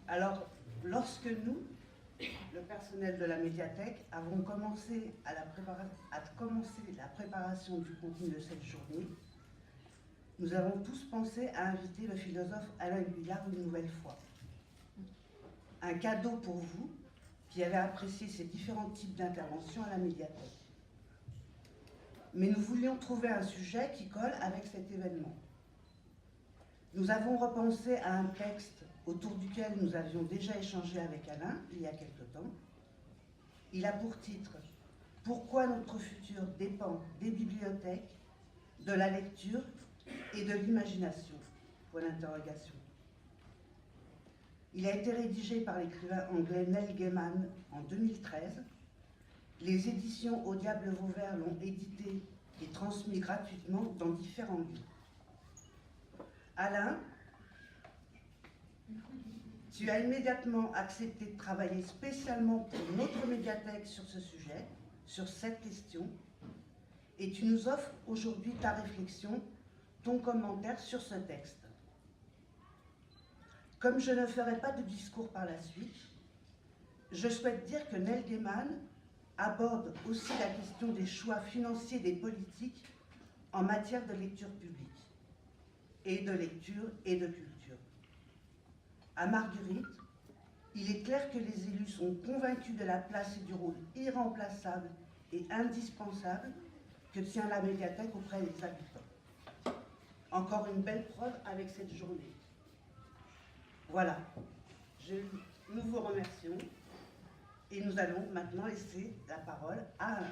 Alors, lorsque nous, le personnel de la médiathèque, avons commencé la préparation du contenu de cette journée, nous avons tous pensé à inviter le philosophe Alain Guyard une nouvelle fois. Un cadeau pour vous qui avez apprécié ces différents types d'interventions à la médiathèque. Mais nous voulions trouver un sujet qui colle avec cet événement. Nous avons repensé à un texte autour duquel nous avions déjà échangé avec Alain il y a quelque temps. Il a pour titre « Pourquoi notre futur dépend des bibliothèques, de la lecture et de l'imagination ?» Point d'interrogation. Il a été rédigé par l'écrivain anglais Neil Gaiman en 2013. Les éditions Au Diable Vauvert l'ont édité et transmis gratuitement dans différents lieux. Alain, tu as immédiatement accepté de travailler spécialement pour notre médiathèque sur ce sujet, sur cette question, et tu nous offres aujourd'hui ta réflexion, ton commentaire sur ce texte. Comme je ne ferai pas de discours par la suite, je souhaite dire que Neil Gaiman aborde aussi la question des choix financiers des politiques en matière de lecture publique, et de lecture et de culture. À Marguerite, il est clair que les élus sont convaincus de la place et du rôle irremplaçable et indispensable que tient la médiathèque auprès des habitants. Encore une belle preuve avec cette journée. Voilà, nous vous remercions et nous allons maintenant laisser la parole à Alain.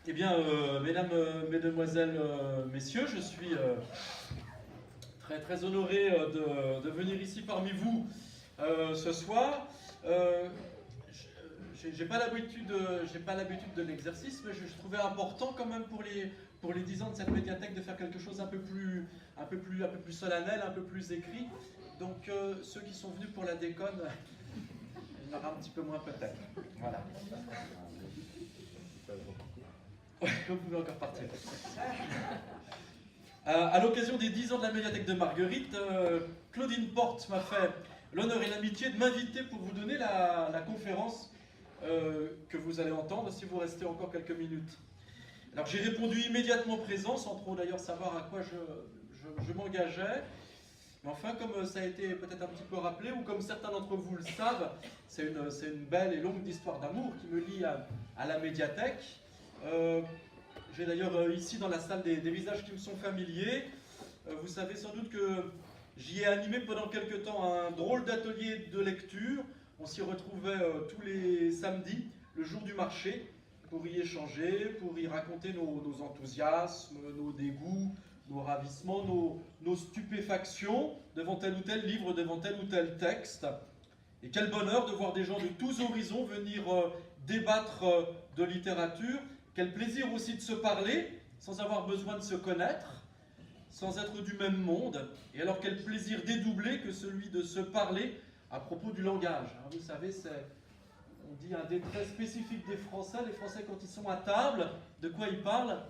Eh bien, mesdames, mesdemoiselles, messieurs, je suis très honoré de venir ici parmi vous ce soir. J'ai pas l'habitude de l'exercice, mais je trouvais important quand même pour les 10 ans de cette médiathèque de faire quelque chose un peu plus solennel, un peu plus écrit. Donc ceux qui sont venus pour la déconne, il y en aura un petit peu moins peut-être. Voilà. Vous pouvez encore partir. À l'occasion des 10 ans de la médiathèque de Marguerite, Claudine Porte m'a fait l'honneur et l'amitié de m'inviter pour vous donner la conférence que vous allez entendre si vous restez encore quelques minutes. Alors j'ai répondu immédiatement présent, sans trop d'ailleurs savoir à quoi je m'engageais. Mais enfin, comme ça a été peut-être un petit peu rappelé, ou comme certains d'entre vous le savent, c'est une belle et longue histoire d'amour qui me lie à la médiathèque. J'ai d'ailleurs ici dans la salle des visages qui me sont familiers. Vous savez sans doute que j'y ai animé pendant quelques temps un drôle d'atelier de lecture. On s'y retrouvait tous les samedis, le jour du marché, pour y échanger, pour y raconter nos enthousiasmes, nos dégoûts, nos ravissements, nos stupéfactions devant tel ou tel livre, devant tel ou tel texte. Et quel bonheur de voir des gens de tous horizons venir débattre de littérature. Quel plaisir aussi de se parler sans avoir besoin de se connaître, sans être du même monde. Et alors quel plaisir dédoublé que celui de se parler à propos du langage. Vous savez, on dit un des traits spécifiques des Français. Les Français, quand ils sont à table, de quoi ils parlent?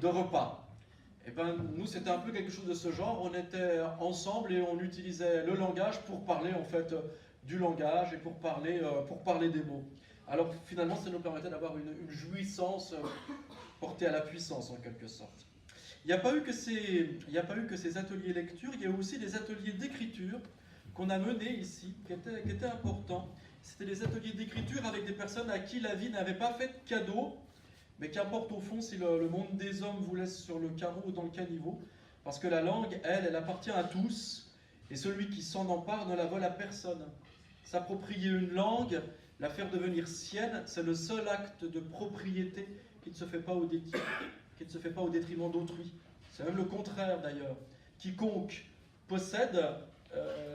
De repas. Et bien, nous, c'était un peu quelque chose de ce genre. On était ensemble et on utilisait le langage pour parler, en fait, du langage et pour parler des mots. Alors, finalement, ça nous permettait d'avoir une jouissance portée à la puissance, en quelque sorte. Il n'y a pas eu que ces ateliers lecture, il y a eu aussi des ateliers d'écriture qu'on a menés ici, qui étaient importants. C'était des ateliers d'écriture avec des personnes à qui la vie n'avait pas fait de cadeau, mais qu'importe au fond si le monde des hommes vous laisse sur le carreau ou dans le caniveau, parce que la langue, elle appartient à tous, et celui qui s'en empare ne la vole à personne. S'approprier une langue, la faire devenir sienne, c'est le seul acte de propriété qui ne se fait pas au détriment d'autrui. C'est même le contraire d'ailleurs. Quiconque possède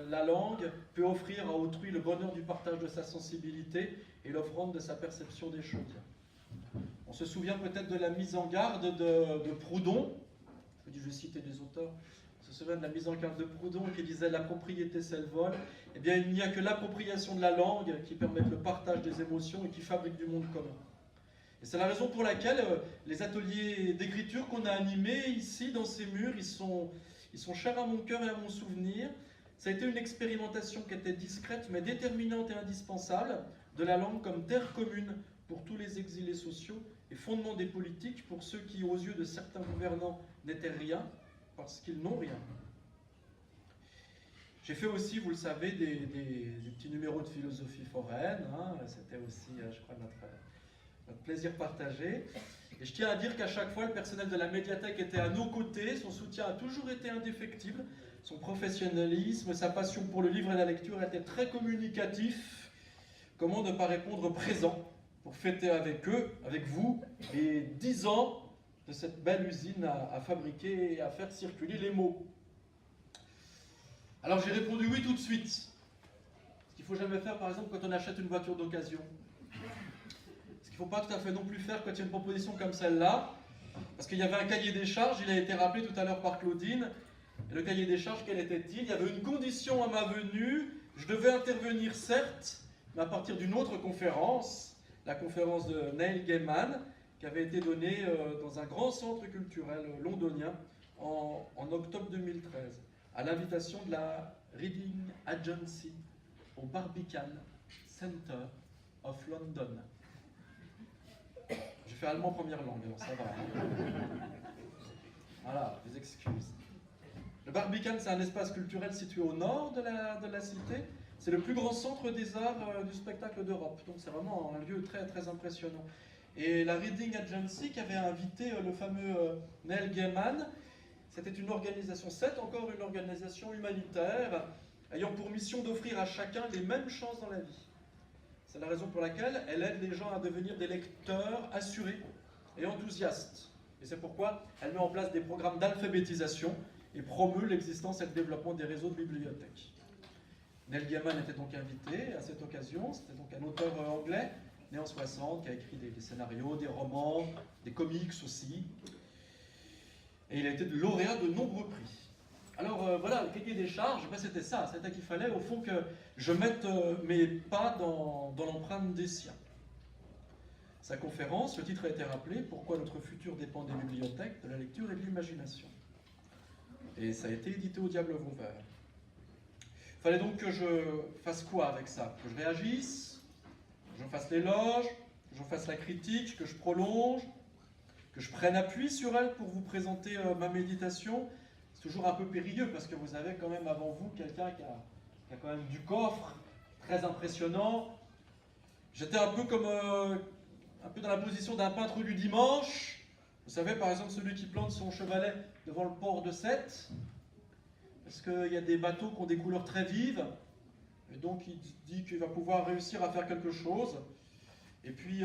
la langue peut offrir à autrui le bonheur du partage de sa sensibilité et l'offrande de sa perception des choses. On se souvient peut-être de la mise en garde de Proudhon. Je vais citer des auteurs. On se souvient de la mise en garde de Proudhon qui disait « La propriété, c'est le vol ». Eh bien, il n'y a que l'appropriation de la langue qui permet le partage des émotions et qui fabrique du monde commun. Et c'est la raison pour laquelle les ateliers d'écriture qu'on a animés ici, dans ces murs, ils sont chers à mon cœur et à mon souvenir. Ça a été une expérimentation qui était discrète, mais déterminante et indispensable, de la langue comme terre commune pour tous les exilés sociaux et fondement des politiques pour ceux qui, aux yeux de certains gouvernants, n'étaient rien, parce qu'ils n'ont rien. J'ai fait aussi, vous le savez, des petits numéros de philosophie foraine. Hein. C'était aussi, je crois, notre plaisir partagé. Et je tiens à dire qu'à chaque fois, le personnel de la médiathèque était à nos côtés. Son soutien a toujours été indéfectible. Son professionnalisme, sa passion pour le livre et la lecture étaient très communicatifs. Comment ne pas répondre présent pour fêter avec eux, avec vous, les 10 ans de cette belle usine à fabriquer et à faire circuler les mots. Alors j'ai répondu oui tout de suite. Ce qu'il ne faut jamais faire, par exemple, quand on achète une voiture d'occasion. Ce qu'il ne faut pas tout à fait non plus faire quand il y a une proposition comme celle-là. Parce qu'il y avait un cahier des charges, il a été rappelé tout à l'heure par Claudine. Et le cahier des charges, quel était-il? Il y avait une condition à ma venue. Je devais intervenir, certes, mais à partir d'une autre conférence, la conférence de Neil Gaiman, qui avait été donnée dans un grand centre culturel londonien en octobre 2013. À l'invitation de la Reading Agency au Barbican Center of London. J'ai fait allemand première langue, alors ça va. Voilà, des excuses. Le Barbican, c'est un espace culturel situé au nord de la cité. C'est le plus grand centre des arts du spectacle d'Europe. Donc c'est vraiment un lieu très, très impressionnant. Et la Reading Agency qui avait invité le fameux Neil Gaiman, c'était une organisation, c'est encore une organisation humanitaire ayant pour mission d'offrir à chacun les mêmes chances dans la vie. C'est la raison pour laquelle elle aide les gens à devenir des lecteurs assurés et enthousiastes. Et c'est pourquoi elle met en place des programmes d'alphabétisation et promeut l'existence et le développement des réseaux de bibliothèques. Neil Gaiman était donc invité à cette occasion. C'était donc un auteur anglais, né en 60, qui a écrit des scénarios, des romans, des comics aussi. Et il a été lauréat de nombreux prix. Alors voilà, le cahier des charges, ben, c'était ça. C'était qu'il fallait au fond que je mette mes pas dans l'empreinte des siens. Sa conférence, le titre a été rappelé, Pourquoi notre futur dépend des bibliothèques, de la lecture et de l'imagination. Et ça a été édité au Diable Vauvert. Il fallait donc que je fasse quoi avec ça? Que je réagisse, que je fasse l'éloge, que je fasse la critique, que je prolonge, que je prenne appui sur elle pour vous présenter ma méditation. C'est toujours un peu périlleux parce que vous avez quand même avant vous quelqu'un qui a quand même du coffre, très impressionnant. J'étais un peu comme un peu dans la position d'un peintre du dimanche. Vous savez, par exemple, celui qui plante son chevalet devant le port de Sète, parce qu'il y a des bateaux qui ont des couleurs très vives, et donc il dit qu'il va pouvoir réussir à faire quelque chose. Et puis,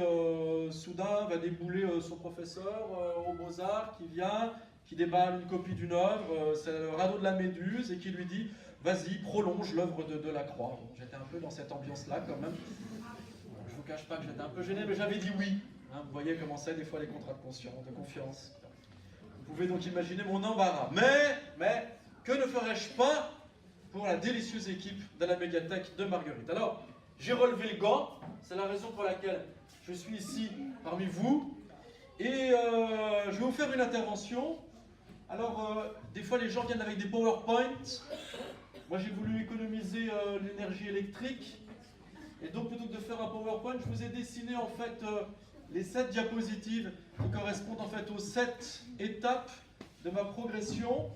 soudain, va débouler son professeur aux Beaux-Arts qui vient, qui déballe une copie d'une œuvre, c'est le radeau de la Méduse, et qui lui dit « Vas-y, prolonge l'œuvre de la Croix ». Bon, j'étais un peu dans cette ambiance-là quand même. Je ne vous cache pas que j'étais un peu gêné, mais j'avais dit oui. Hein, vous voyez comment c'est des fois les contrats de confiance. Vous pouvez donc imaginer mon embarras. Mais que ne ferais-je pas pour la délicieuse équipe de la médiathèque de Marguerite? Alors, j'ai relevé le gant, c'est la raison pour laquelle je suis ici parmi vous. Et je vais vous faire une intervention. Alors, des fois les gens viennent avec des PowerPoint. Moi j'ai voulu économiser l'énergie électrique. Et donc plutôt que de faire un PowerPoint, je vous ai dessiné en fait les 7 diapositives qui correspondent en fait aux 7 étapes de ma progression.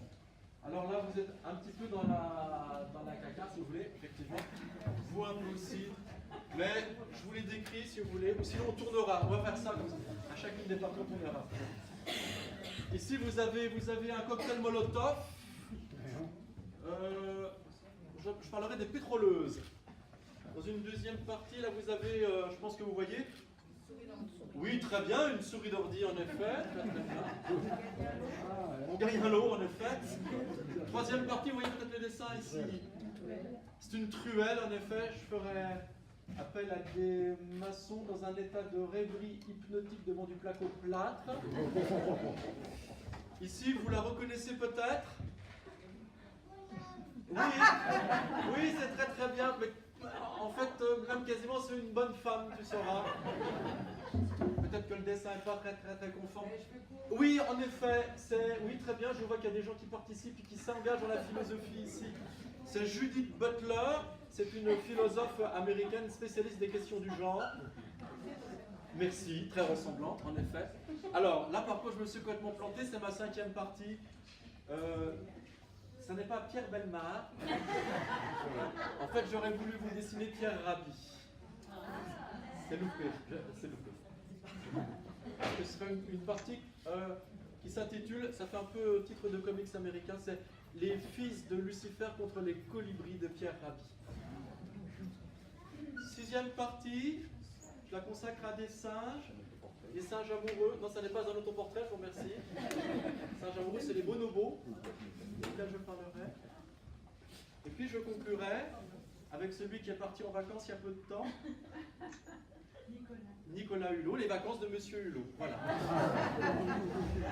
Alors là, vous êtes un petit peu dans la caca, si vous voulez, effectivement. Vous un peu aussi. Mais je vous les décris, si vous voulez. Ou sinon, on tournera. On va faire ça comme ça. À chacune des parties, on tournera. Ici, vous avez un cocktail Molotov. Je parlerai des pétroleuses. Dans une deuxième partie, là, vous avez, je pense que vous voyez. Oui, très bien, une souris d'ordi, en effet. Très bien. On gagne un lot, en effet. Troisième partie, vous voyez peut-être le dessin ici. C'est une truelle, en effet. Je ferai appel à des maçons dans un état de rêverie hypnotique devant du placo plâtre. Ici, vous la reconnaissez peut-être? Oui, oui, c'est très très bien. Mais en fait, même quasiment, c'est une bonne femme, tu sauras. Peut-être que le dessin n'est pas très conforme. Oui, en effet, oui, très bien. Je vois qu'il y a des gens qui participent et qui s'engagent dans la philosophie ici. C'est Judith Butler. C'est une philosophe américaine spécialiste des questions du genre. Merci, très ressemblante, en effet. Alors, là, par contre, je me suis complètement planté. C'est ma 5e partie. Ce n'est pas Pierre Bellemare. En fait, j'aurais voulu vous dessiner Pierre Rabhi. C'est loupé, c'est loupé. Ce sera une partie qui s'intitule, ça fait un peu titre de comics américain, c'est Les fils de Lucifer contre les colibris de Pierre Rabhi. 6e partie, je la consacre à des singes amoureux. Non, ça n'est pas un autoportrait, je vous remercie. Singes amoureux, c'est les bonobos. Là, je parlerai. Et puis, je conclurai avec celui qui est parti en vacances il y a peu de temps. Nicolas Hulot, les vacances de Monsieur Hulot. Voilà.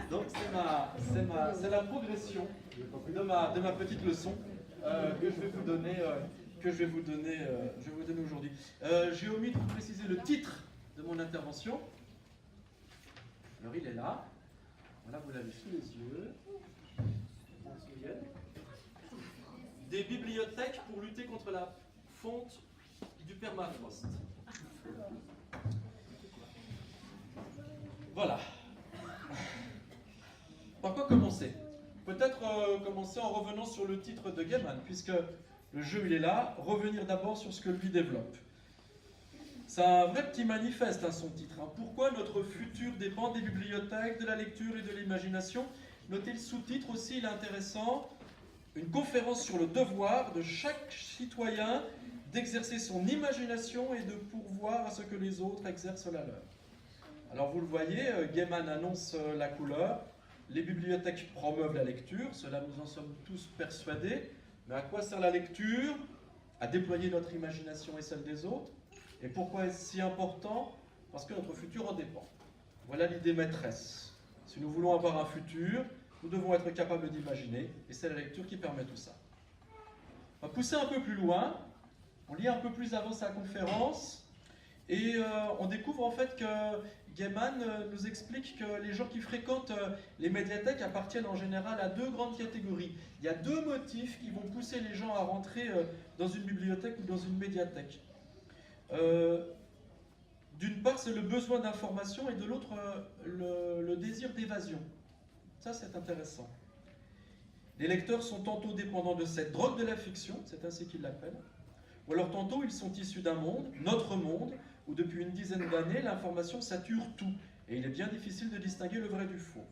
Donc, c'est la progression de ma petite leçon que je vais vous donner. Je vais vous donner aujourd'hui. J'ai omis de vous préciser le titre de mon intervention. Alors il est là. Voilà, vous l'avez sous les yeux. Des bibliothèques pour lutter contre la fonte du permafrost. Voilà. Par quoi commencer? Peut-être commencer en revenant sur le titre de Gaiman, puisque le jeu il est là. Revenir d'abord sur ce que lui développe. C'est un vrai petit manifeste, hein, son titre. Hein. Pourquoi notre futur dépend des bibliothèques, de la lecture et de l'imagination? Notez le sous-titre aussi, il est intéressant. Une conférence sur le devoir de chaque citoyen d'exercer son imagination et de pourvoir à ce que les autres exercent la leur. Alors vous le voyez, Gaiman annonce la couleur. Les bibliothèques promeuvent la lecture, cela nous en sommes tous persuadés. Mais à quoi sert la lecture? À déployer notre imagination et celle des autres. Et pourquoi est-ce si important? Parce que notre futur en dépend. Voilà l'idée maîtresse. Si nous voulons avoir un futur, nous devons être capables d'imaginer, et c'est la lecture qui permet tout ça. On va pousser un peu plus loin, on lit un peu plus avant sa conférence, et on découvre en fait que Gaiman nous explique que les gens qui fréquentent les médiathèques appartiennent en général à 2 grandes catégories. Il y a 2 motifs qui vont pousser les gens à rentrer dans une bibliothèque ou dans une médiathèque. D'une part, c'est le besoin d'information et de l'autre, le désir d'évasion. Ça, c'est intéressant. Les lecteurs sont tantôt dépendants de cette drogue de la fiction, c'est ainsi qu'ils l'appellent, ou alors tantôt ils sont issus d'un monde, notre monde, où depuis une dizaine d'années, l'information sature tout, et il est bien difficile de distinguer le vrai du faux.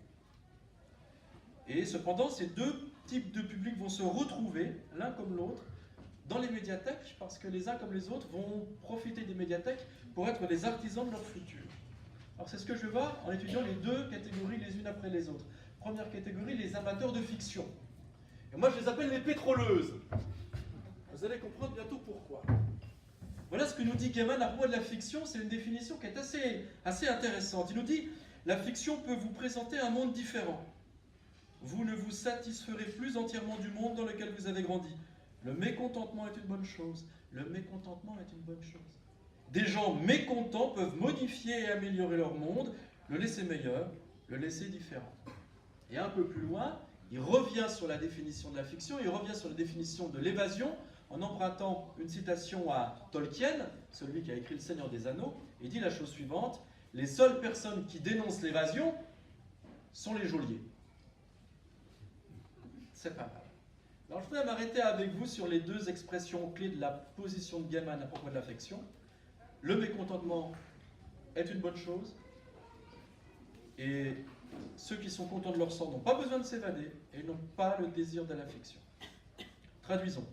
Et cependant, ces 2 types de publics vont se retrouver, l'un comme l'autre, dans les médiathèques, parce que les uns comme les autres vont profiter des médiathèques pour être des artisans de leur futur. Alors c'est ce que je vais voir en étudiant les 2 catégories les unes après les autres. Première catégorie, les amateurs de fiction. Et moi je les appelle les pétroleuses. Vous allez comprendre bientôt pourquoi. Voilà ce que nous dit Gaiman à propos de la fiction, c'est une définition qui est assez intéressante. Il nous dit, la fiction peut vous présenter un monde différent. Vous ne vous satisferez plus entièrement du monde dans lequel vous avez grandi. Le mécontentement est une bonne chose. Le mécontentement est une bonne chose. Des gens mécontents peuvent modifier et améliorer leur monde, le laisser meilleur, le laisser différent. Et un peu plus loin, il revient sur la définition de la fiction, il revient sur la définition de l'évasion, en empruntant une citation à Tolkien, celui qui a écrit Le Seigneur des Anneaux. Il dit la chose suivante: les seules personnes qui dénoncent l'évasion sont les geôliers. C'est pas mal. Alors je voudrais m'arrêter avec vous sur les 2 expressions clés de la position de Gaiman à propos de l'affection. Le mécontentement est une bonne chose, et ceux qui sont contents de leur sort n'ont pas besoin de s'évader et n'ont pas le désir de l'affection. Traduisons.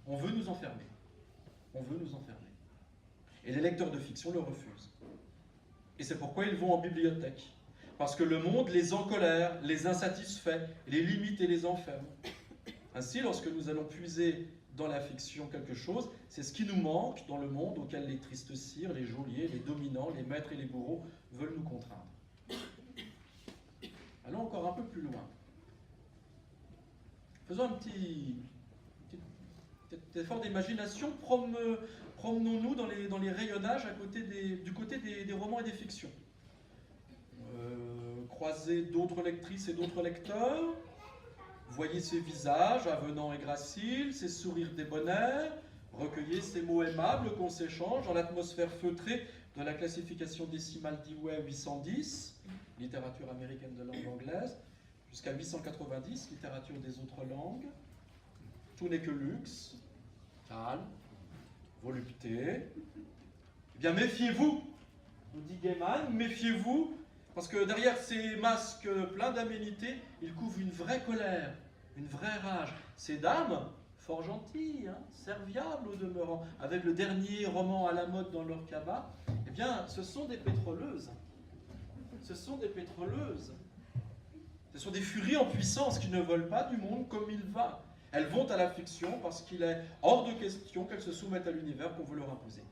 On veut nous enfermer. On veut nous enfermer. Et les lecteurs de fiction le refusent. Et c'est pourquoi ils vont en bibliothèque. Parce que le monde les encolère, les insatisfait, les limite et les enferme. Ainsi, lorsque nous allons puiser dans la fiction quelque chose, c'est ce qui nous manque dans le monde auquel les tristes sires, les geôliers, les dominants, les maîtres et les bourreaux veulent nous contraindre. Allons encore un peu plus loin. Faisons un petit effort d'imagination, promenons-nous dans les rayonnages du côté des romans et des fictions. Croisez d'autres lectrices et d'autres lecteurs, voyez ces visages avenants et graciles, ces sourires débonnaires, recueillez ces mots aimables qu'on s'échange dans l'atmosphère feutrée de la classification décimale d'Ewey 810, littérature américaine de langue anglaise, jusqu'à 890, littérature des autres langues. Tout n'est que luxe, calme, volupté. Eh bien, méfiez-vous, nous dit Gaiman, méfiez-vous, parce que derrière ces masques pleins d'aménité, il couvre une vraie colère, une vraie rage. Ces dames, fort gentilles, serviables au demeurant, avec le dernier roman à la mode dans leur cabas, eh bien, ce sont des pétroleuses. Ce sont des pétroleuses. Ce sont des furies en puissance qui ne veulent pas du monde comme il va. Elles vont à la fiction parce qu'il est hors de question qu'elles se soumettent à l'univers qu'on veut leur imposer.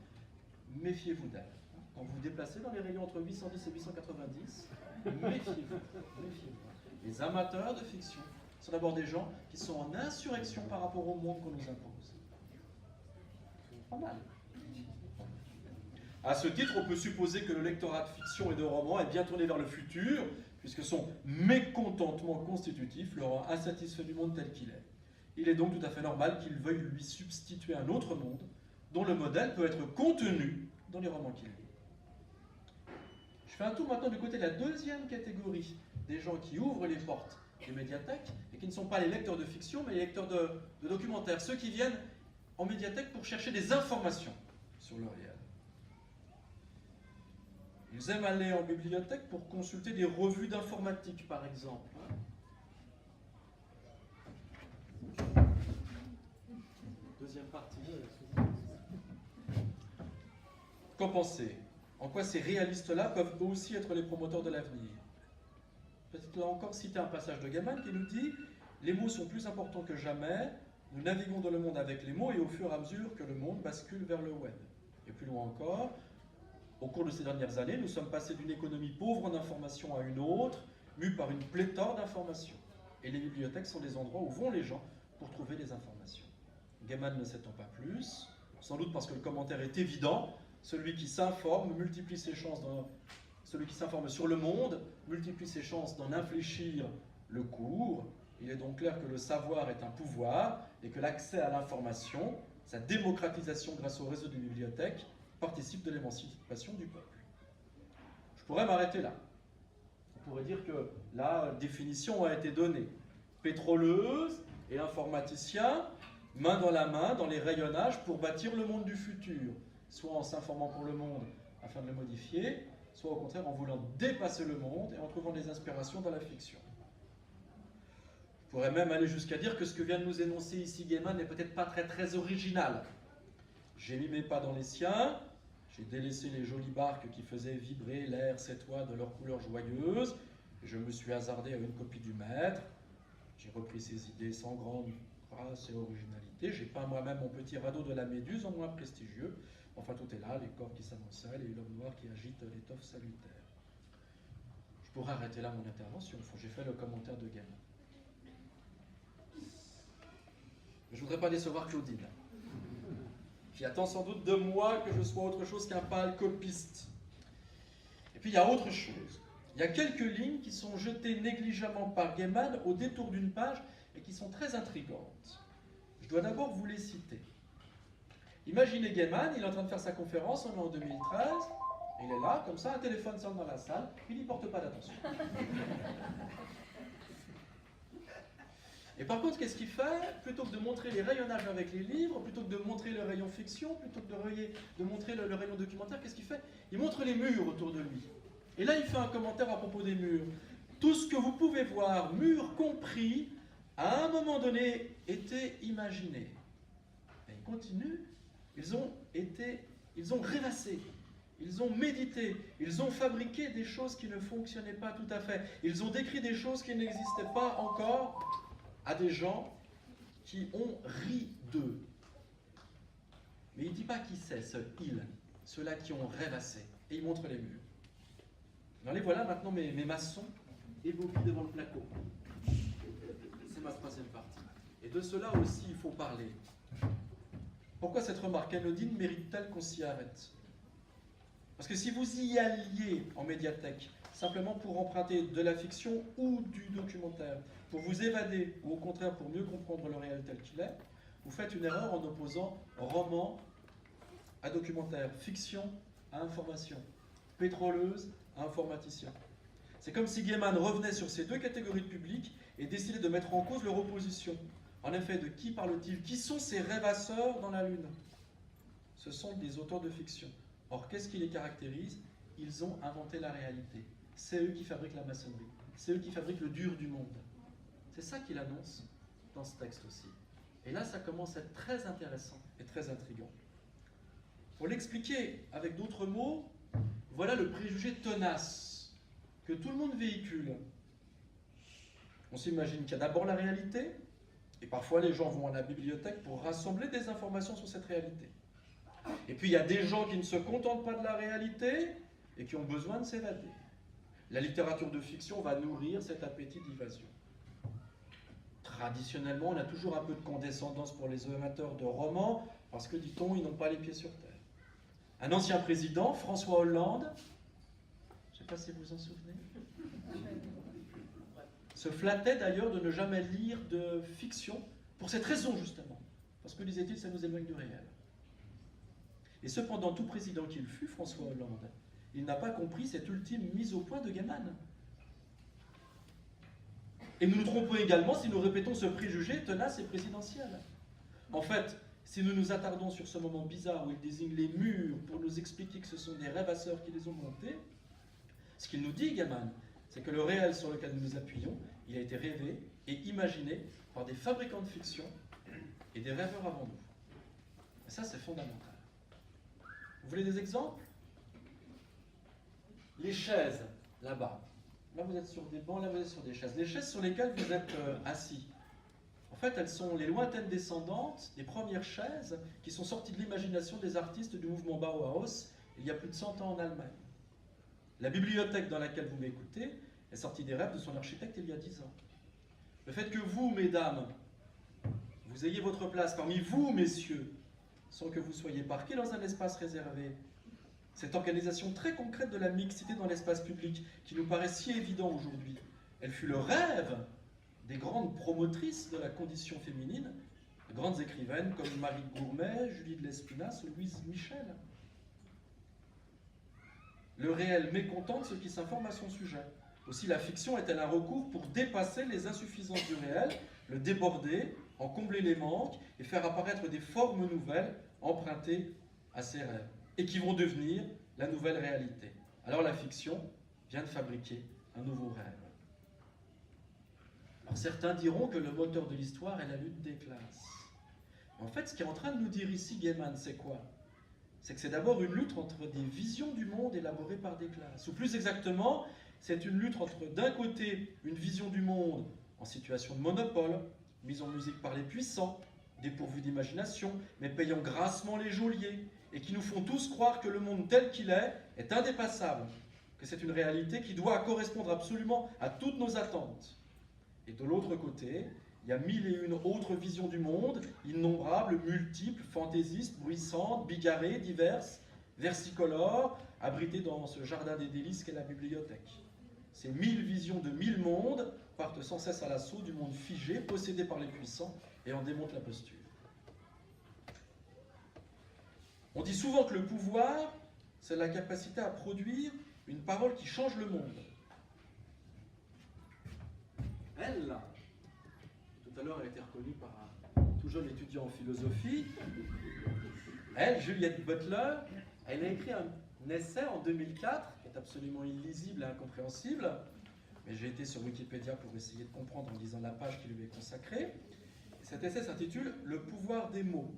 Méfiez-vous d'elles. Quand vous vous déplacez dans les rayons entre 810 et 890, méfiez-vous. Les amateurs de fiction sont d'abord des gens qui sont en insurrection par rapport au monde qu'on nous impose. Pas mal. À ce titre, on peut supposer que le lectorat de fiction et de romans est bien tourné vers le futur, puisque son mécontentement constitutif le rend insatisfait du monde tel qu'il est. Il est donc tout à fait normal qu'il veuille lui substituer un autre monde, dont le modèle peut être contenu dans les romans qu'il lit. Je fais un tour maintenant du côté de la deuxième catégorie, des gens qui ouvrent les portes des médiathèques, et qui ne sont pas les lecteurs de fiction, mais les lecteurs de documentaires, ceux qui viennent en médiathèque pour chercher des informations sur le réel. Ils aiment aller en bibliothèque pour consulter des revues d'informatique, par exemple. Deuxième partie. Qu'en pensez? En quoi ces réalistes-là peuvent aussi être les promoteurs de l'avenir? Peut-être là encore citer un passage de Gaiman qui nous dit « Les mots sont plus importants que jamais, nous naviguons dans le monde avec les mots et au fur et à mesure que le monde bascule vers le web. » Et plus loin encore, au cours de ces dernières années, nous sommes passés d'une économie pauvre en informations à une autre, mue par une pléthore d'informations. Et les bibliothèques sont des endroits où vont les gens pour trouver des informations. Gaiman ne s'étend pas plus, sans doute parce que le commentaire est évident. Celui qui s'informe multiplie ses chances celui qui s'informe sur le monde multiplie ses chances d'en infléchir le cours. Il est donc clair que le savoir est un pouvoir et que l'accès à l'information, sa démocratisation grâce au réseau des bibliothèques, participe de l'émancipation du peuple. Je pourrais m'arrêter là. On pourrait dire que la définition a été donnée. Pétroleuse et informaticien, main dans la main, dans les rayonnages pour bâtir le monde du futur, soit en s'informant pour le monde afin de le modifier, soit au contraire en voulant dépasser le monde et en trouvant des inspirations dans la fiction. Je pourrais même aller jusqu'à dire que ce que vient de nous énoncer ici Gaiman n'est peut-être pas très original. J'ai mis mes pas dans les siens, j'ai délaissé les jolies barques qui faisaient vibrer l'air sétois de leurs couleurs joyeuses, et je me suis hasardé à une copie du maître. J'ai repris ses idées sans grande grâce et originalité, j'ai peint moi-même mon petit radeau de la Méduse en moins prestigieux. Enfin, tout est là, les corps qui s'amoncellent et l'homme noir qui agite l'étoffe salutaire. Je pourrais arrêter là mon intervention, j'ai fait le commentaire de Gaiman. Je ne voudrais pas décevoir Claudine, qui attend sans doute de moi que je sois autre chose qu'un pâle copiste. Et puis il y a autre chose. Il y a quelques lignes qui sont jetées négligemment par Gaiman au détour d'une page et qui sont très intrigantes. Je dois d'abord vous les citer. Imaginez Gaiman, il est en train de faire sa conférence, on est en 2013, il est là, comme ça, un téléphone sonne dans la salle, il n'y porte pas d'attention. Et par contre, qu'est-ce qu'il fait? Plutôt que de montrer les rayonnages avec les livres, plutôt que de montrer le rayon fiction, plutôt que de montrer le rayon documentaire, qu'est-ce qu'il fait? Il montre les murs autour de lui. Et là, il fait un commentaire à propos des murs. Tout ce que vous pouvez voir, murs compris, à un moment donné, était imaginé. Et il continue. Ils ont rêvassé, ils ont médité, ils ont fabriqué des choses qui ne fonctionnaient pas tout à fait. Ils ont décrit des choses qui n'existaient pas encore à des gens qui ont ri d'eux. Mais il ne dit pas qui c'est, ce « ils », ceux-là qui ont rêvassé. Et il montre les murs. Alors les voilà maintenant mes maçons évoqués devant le placo. C'est ma troisième partie. Et de cela aussi, il faut parler. Pourquoi cette remarque anodine mérite-t-elle qu'on s'y arrête? Parce que si vous y alliez en médiathèque, simplement pour emprunter de la fiction ou du documentaire, pour vous évader, ou au contraire pour mieux comprendre le réel tel qu'il est, vous faites une erreur en opposant roman à documentaire, fiction à information, pétroleuse à informaticien. C'est comme si Gaiman revenait sur ces deux catégories de public et décidait de mettre en cause leur opposition. En effet, de qui parle-t-il? Qui sont ces rêvasseurs dans la Lune? Ce sont des auteurs de fiction. Or, qu'est-ce qui les caractérise? Ils ont inventé la réalité. C'est eux qui fabriquent la maçonnerie. C'est eux qui fabriquent le dur du monde. C'est ça qu'il annonce dans ce texte aussi. Et là, ça commence à être très intéressant et très intriguant. Pour l'expliquer avec d'autres mots, voilà le préjugé tenace que tout le monde véhicule. On s'imagine qu'il y a d'abord la réalité, et parfois les gens vont à la bibliothèque pour rassembler des informations sur cette réalité. Et puis il y a des gens qui ne se contentent pas de la réalité et qui ont besoin de s'évader. La littérature de fiction va nourrir cet appétit d'évasion. Traditionnellement, on a toujours un peu de condescendance pour les amateurs de romans, parce que, dit-on, ils n'ont pas les pieds sur terre. Un ancien président, François Hollande, je ne sais pas si vous vous en souvenez, se flattait d'ailleurs de ne jamais lire de fiction, pour cette raison justement, parce que, disait-il, ça nous éloigne du réel. Et cependant, tout président qu'il fut, François Hollande, il n'a pas compris cette ultime mise au point de Gaiman. Et nous nous trompons également si nous répétons ce préjugé tenace et présidentiel. En fait, si nous nous attardons sur ce moment bizarre où il désigne les murs pour nous expliquer que ce sont des rêvasseurs qui les ont montés, ce qu'il nous dit, Gaiman, c'est que le réel sur lequel nous nous appuyons, il a été rêvé et imaginé par des fabricants de fiction et des rêveurs avant nous. Et ça, c'est fondamental. Vous voulez des exemples? Les chaises, là-bas. Là, vous êtes sur des bancs, là, vous êtes sur des chaises. Les chaises sur lesquelles vous êtes assis, en fait, elles sont les lointaines descendantes des premières chaises qui sont sorties de l'imagination des artistes du mouvement Bauhaus il y a plus de 100 ans en Allemagne. La bibliothèque dans laquelle vous m'écoutez est sortie des rêves de son architecte il y a 10 ans. Le fait que vous, mesdames, vous ayez votre place parmi vous, messieurs, sans que vous soyez parqués dans un espace réservé, cette organisation très concrète de la mixité dans l'espace public, qui nous paraît si évident aujourd'hui, elle fut le rêve des grandes promotrices de la condition féminine, de grandes écrivaines comme Marie Gourmet, Julie de Lespinasse ou Louise Michel. Le réel mécontent de ceux qui s'informent à son sujet. Aussi, la fiction est-elle un recours pour dépasser les insuffisances du réel, le déborder, en combler les manques et faire apparaître des formes nouvelles empruntées à ses rêves et qui vont devenir la nouvelle réalité. Alors la fiction vient de fabriquer un nouveau rêve. Alors certains diront que le moteur de l'histoire est la lutte des classes. Mais en fait, ce qu'est en train de nous dire ici Gaiman, c'est quoi? C'est que c'est d'abord une lutte entre des visions du monde élaborées par des classes. Ou plus exactement, c'est une lutte entre, d'un côté, une vision du monde en situation de monopole, mise en musique par les puissants, dépourvus d'imagination, mais payant grassement les geôliers, et qui nous font tous croire que le monde tel qu'il est indépassable, que c'est une réalité qui doit correspondre absolument à toutes nos attentes. Et de l'autre côté, il y a 1001 autres visions du monde, innombrables, multiples, fantaisistes, bruissantes, bigarrées, diverses, versicolores, abritées dans ce jardin des délices qu'est la bibliothèque. Ces 1000 visions de 1000 mondes partent sans cesse à l'assaut du monde figé, possédé par les puissants, et en démontent la posture. On dit souvent que le pouvoir, c'est la capacité à produire une parole qui change le monde. Elle, là, tout à l'heure, elle a été reconnue par un tout jeune étudiant en philosophie. Elle, Juliette Butler, elle a écrit un essai en 2004, qui est absolument illisible et incompréhensible, mais j'ai été sur Wikipédia pour essayer de comprendre en lisant la page qui lui est consacrée. Cet essai s'intitule « Le pouvoir des mots,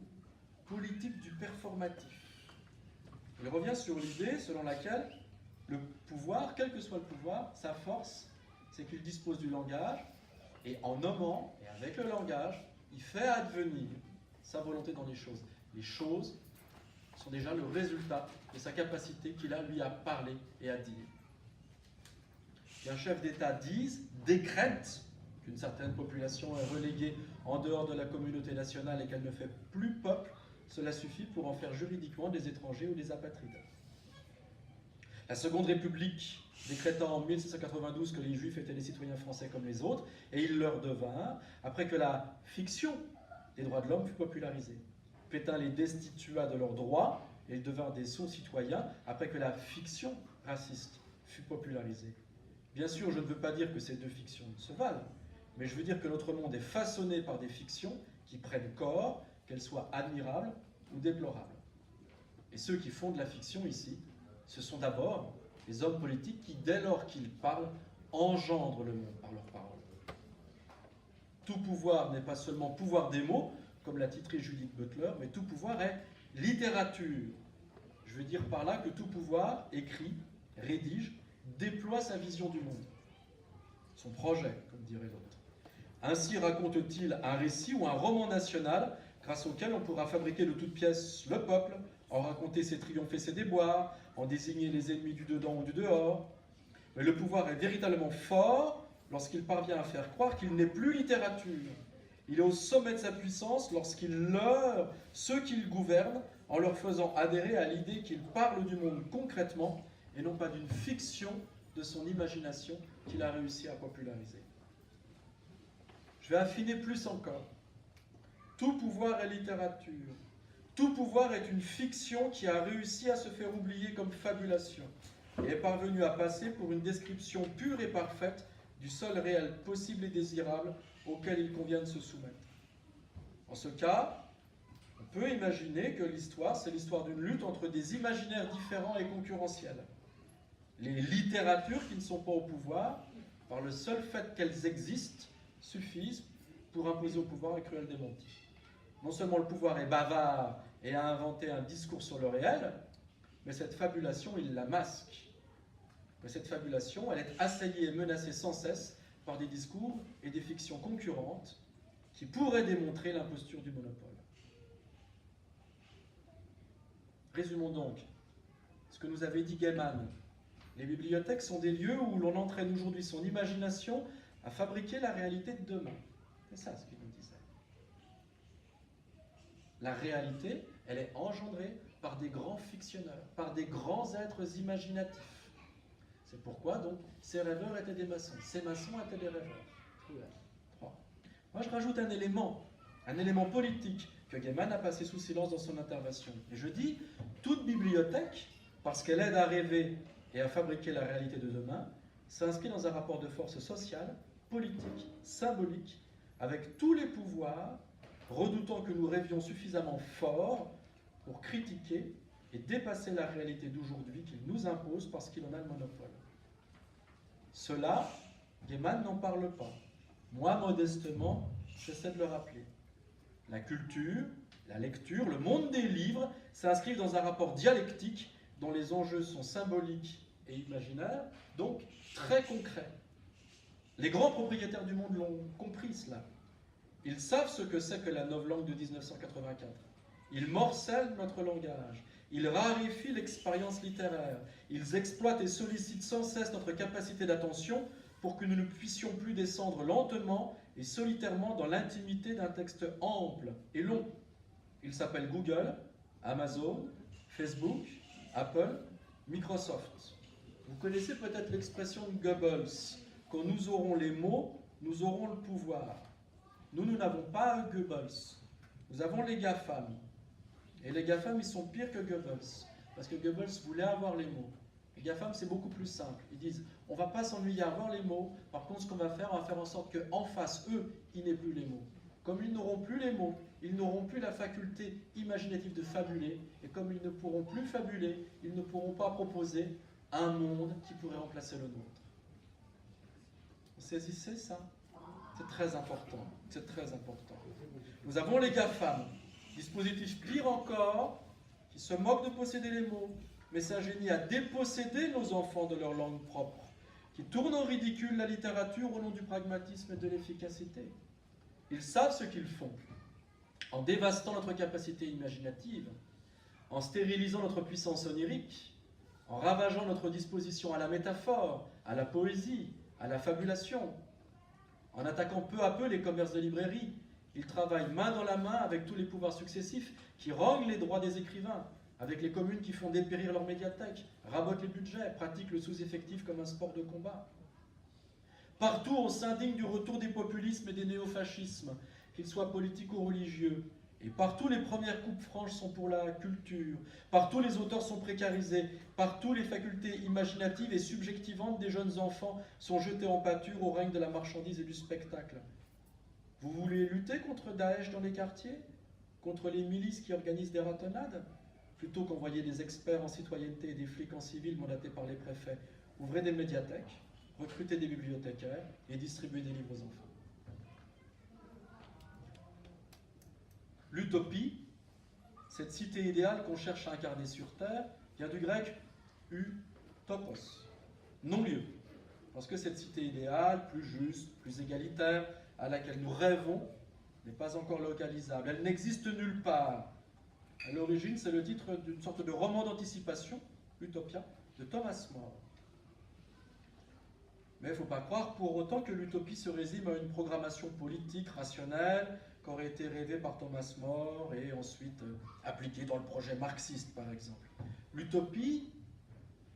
politique du performatif ». Il revient sur l'idée selon laquelle le pouvoir, quel que soit le pouvoir, sa force, c'est qu'il dispose du langage, et en nommant, et avec le langage, il fait advenir sa volonté dans les choses. Les choses sont déjà le résultat de sa capacité qu'il a, lui, à parler et à dire. Qu'un chef d'État dise, décrète qu'une certaine population est reléguée en dehors de la communauté nationale et qu'elle ne fait plus peuple, cela suffit pour en faire juridiquement des étrangers ou des apatrides. La Seconde République décrétant en 1792 que les Juifs étaient des citoyens français comme les autres, et ils leur devinrent, après que la fiction des droits de l'homme fut popularisée. Pétain les destitua de leurs droits, et ils devinrent des sous-citoyens, après que la fiction raciste fut popularisée. Bien sûr, je ne veux pas dire que ces deux fictions se valent, mais je veux dire que notre monde est façonné par des fictions qui prennent corps, qu'elles soient admirables ou déplorables. Et ceux qui font de la fiction ici, ce sont d'abord les hommes politiques qui, dès lors qu'ils parlent, engendrent le monde par leurs paroles. Tout pouvoir n'est pas seulement pouvoir des mots, comme l'a titré Judith Butler, mais tout pouvoir est littérature. Je veux dire par là que tout pouvoir écrit, rédige, déploie sa vision du monde, son projet, comme dirait l'autre. Ainsi raconte-t-il un récit ou un roman national grâce auquel on pourra fabriquer de toutes pièces le peuple, en raconter ses triomphes et ses déboires, en désigner les ennemis du dedans ou du dehors. Mais le pouvoir est véritablement fort lorsqu'il parvient à faire croire qu'il n'est plus littérature. Il est au sommet de sa puissance lorsqu'il leurre ceux qu'il gouverne en leur faisant adhérer à l'idée qu'il parle du monde concrètement et non pas d'une fiction de son imagination qu'il a réussi à populariser. Je vais affiner plus encore. Tout pouvoir est littérature. Tout pouvoir est une fiction qui a réussi à se faire oublier comme fabulation et est parvenue à passer pour une description pure et parfaite du seul réel possible et désirable auquel il convient de se soumettre. En ce cas, on peut imaginer que l'histoire, c'est l'histoire d'une lutte entre des imaginaires différents et concurrentiels. Les littératures qui ne sont pas au pouvoir, par le seul fait qu'elles existent, suffisent pour imposer au pouvoir un cruel démenti. Non seulement le pouvoir est bavard et a inventé un discours sur le réel, mais cette fabulation, il la masque. Mais cette fabulation, elle est assaillie et menacée sans cesse par des discours et des fictions concurrentes qui pourraient démontrer l'imposture du monopole. Résumons donc ce que nous avait dit Gaiman. Les bibliothèques sont des lieux où l'on entraîne aujourd'hui son imagination à fabriquer la réalité de demain. C'est ça ce qu'il nous disait. La réalité, elle est engendrée par des grands fictionneurs, par des grands êtres imaginatifs. C'est pourquoi, donc, ces rêveurs étaient des maçons, ces maçons étaient des rêveurs. 3. Moi, je rajoute un élément politique que Gaiman a passé sous silence dans son intervention. Et je dis, toute bibliothèque, parce qu'elle aide à rêver et à fabriquer la réalité de demain, s'inscrit dans un rapport de force sociale, politique, symbolique, avec tous les pouvoirs, redoutant que nous rêvions suffisamment fort pour critiquer et dépasser la réalité d'aujourd'hui qu'il nous impose parce qu'il en a le monopole. Cela, Gaiman n'en parle pas. Moi, modestement, j'essaie de le rappeler. La culture, la lecture, le monde des livres s'inscrivent dans un rapport dialectique dont les enjeux sont symboliques et imaginaires, donc très concrets. Les grands propriétaires du monde l'ont compris cela. Ils savent ce que c'est que la novlangue de 1984. Ils morcellent notre langage. Ils raréfient l'expérience littéraire. Ils exploitent et sollicitent sans cesse notre capacité d'attention pour que nous ne puissions plus descendre lentement et solitairement dans l'intimité d'un texte ample et long. Ils s'appellent Google, Amazon, Facebook, Apple, Microsoft. Vous connaissez peut-être l'expression Goebbels. Quand nous aurons les mots, nous aurons le pouvoir. Nous n'avons pas un Goebbels. Nous avons les GAFAM. Et les GAFAM, ils sont pires que Goebbels. Parce que Goebbels voulait avoir les mots. Les GAFAM, c'est beaucoup plus simple. Ils disent, on ne va pas s'ennuyer à avoir les mots. Par contre, ce qu'on va faire, on va faire en sorte qu'en face, eux, ils n'aient plus les mots. Comme ils n'auront plus les mots, ils n'auront plus la faculté imaginative de fabuler. Et comme ils ne pourront plus fabuler, ils ne pourront pas proposer un monde qui pourrait remplacer le nôtre. Vous saisissez ça? C'est très important. C'est très important. Nous avons les GAFAM, dispositif pire encore, qui se moque de posséder les mots, mais s'ingénie à déposséder nos enfants de leur langue propre, qui tourne en ridicule la littérature au nom du pragmatisme et de l'efficacité. Ils savent ce qu'ils font. En dévastant notre capacité imaginative, en stérilisant notre puissance onirique, en ravageant notre disposition à la métaphore, à la poésie, à la fabulation, en attaquant peu à peu les commerces de librairie. Ils travaillent main dans la main avec tous les pouvoirs successifs qui rognent les droits des écrivains, avec les communes qui font dépérir leurs médiathèques, rabotent les budgets, pratiquent le sous-effectif comme un sport de combat. Partout, on s'indigne du retour des populismes et des néofascismes, qu'ils soient politiques ou religieux. Et partout, les premières coupes franches sont pour la culture. Partout, les auteurs sont précarisés. Partout, les facultés imaginatives et subjectivantes des jeunes enfants sont jetées en pâture au règne de la marchandise et du spectacle. Vous voulez lutter contre Daesh dans les quartiers? Contre les milices qui organisent des ratonnades? Plutôt qu'envoyer des experts en citoyenneté et des flics en civil mandatés par les préfets, ouvrez des médiathèques, recrutez des bibliothécaires et distribuez des livres aux enfants. L'utopie, cette cité idéale qu'on cherche à incarner sur Terre, vient du grec utopos, non-lieu. Parce que cette cité idéale, plus juste, plus égalitaire, à laquelle nous rêvons, n'est pas encore localisable. Elle n'existe nulle part. À l'origine, c'est le titre d'une sorte de roman d'anticipation, Utopia, de Thomas More. Mais il ne faut pas croire pour autant que l'utopie se résume à une programmation politique rationnelle qu'aurait été rêvée par Thomas More et ensuite appliquée dans le projet marxiste, par exemple. L'utopie,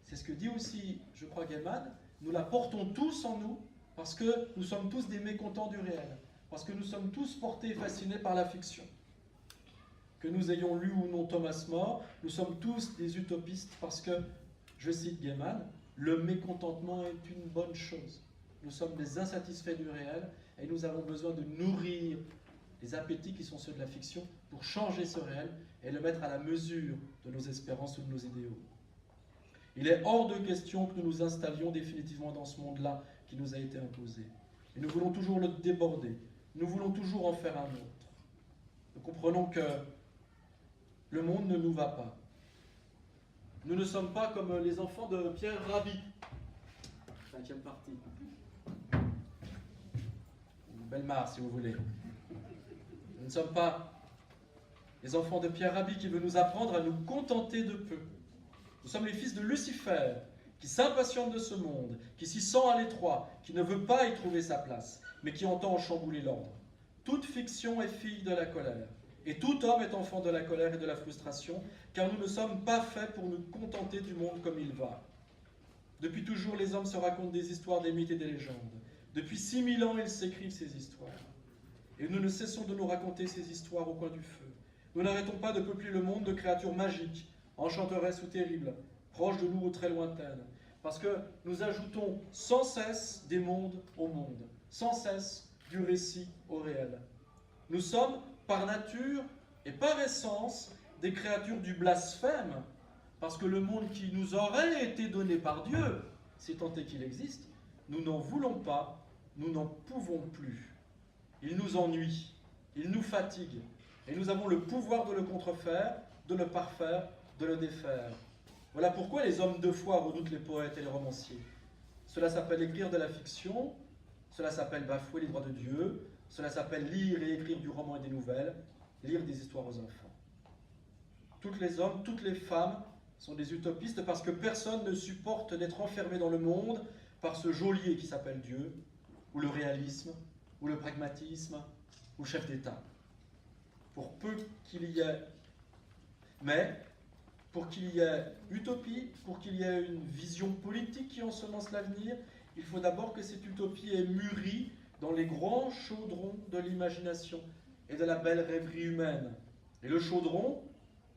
c'est ce que dit aussi, je crois, Gaiman, nous la portons tous en nous parce que nous sommes tous des mécontents du réel, parce que nous sommes tous portés et fascinés par la fiction. Que nous ayons lu ou non Thomas More, nous sommes tous des utopistes parce que, je cite Gaiman, le mécontentement est une bonne chose. Nous sommes des insatisfaits du réel et nous avons besoin de nourrir les appétits qui sont ceux de la fiction pour changer ce réel et le mettre à la mesure de nos espérances ou de nos idéaux. Il est hors de question que nous nous installions définitivement dans ce monde-là qui nous a été imposé. Et nous voulons toujours le déborder. Nous voulons toujours en faire un autre. Nous comprenons que le monde ne nous va pas. Nous ne sommes pas comme les enfants de Pierre Rabhi. 5e partie. Bellemare, si vous voulez. Nous ne sommes pas les enfants de Pierre Rabhi qui veut nous apprendre à nous contenter de peu. Nous sommes les fils de Lucifer, qui s'impatiente de ce monde, qui s'y sent à l'étroit, qui ne veut pas y trouver sa place, mais qui entend en chambouler l'ordre. Toute fiction est fille de la colère. Et tout homme est enfant de la colère et de la frustration, car nous ne sommes pas faits pour nous contenter du monde comme il va. Depuis toujours, les hommes se racontent des histoires, des mythes et des légendes. Depuis 6000 ans, ils s'écrivent ces histoires. Et nous ne cessons de nous raconter ces histoires au coin du feu. Nous n'arrêtons pas de peupler le monde de créatures magiques, enchanteresses ou terribles, proches de nous ou très lointaines, parce que nous ajoutons sans cesse des mondes au monde, sans cesse du récit au réel. Nous sommes, par nature et par essence, des créatures du blasphème, parce que le monde qui nous aurait été donné par Dieu, si tant est qu'il existe, nous n'en voulons pas, nous n'en pouvons plus. Il nous ennuie, il nous fatigue, et nous avons le pouvoir de le contrefaire, de le parfaire, de le défaire. Voilà pourquoi les hommes de foi redoutent les poètes et les romanciers. Cela s'appelle écrire de la fiction, cela s'appelle bafouer les droits de Dieu, cela s'appelle lire et écrire du roman et des nouvelles, lire des histoires aux enfants. Tous les hommes, toutes les femmes sont des utopistes parce que personne ne supporte d'être enfermé dans le monde par ce geôlier qui s'appelle Dieu, ou le réalisme, ou le pragmatisme, ou le chef d'État. Pour peu qu'il y ait... Mais, pour qu'il y ait utopie, pour qu'il y ait une vision politique qui ensemence l'avenir, il faut d'abord que cette utopie ait mûri dans les grands chaudrons de l'imagination et de la belle rêverie humaine. Et le chaudron,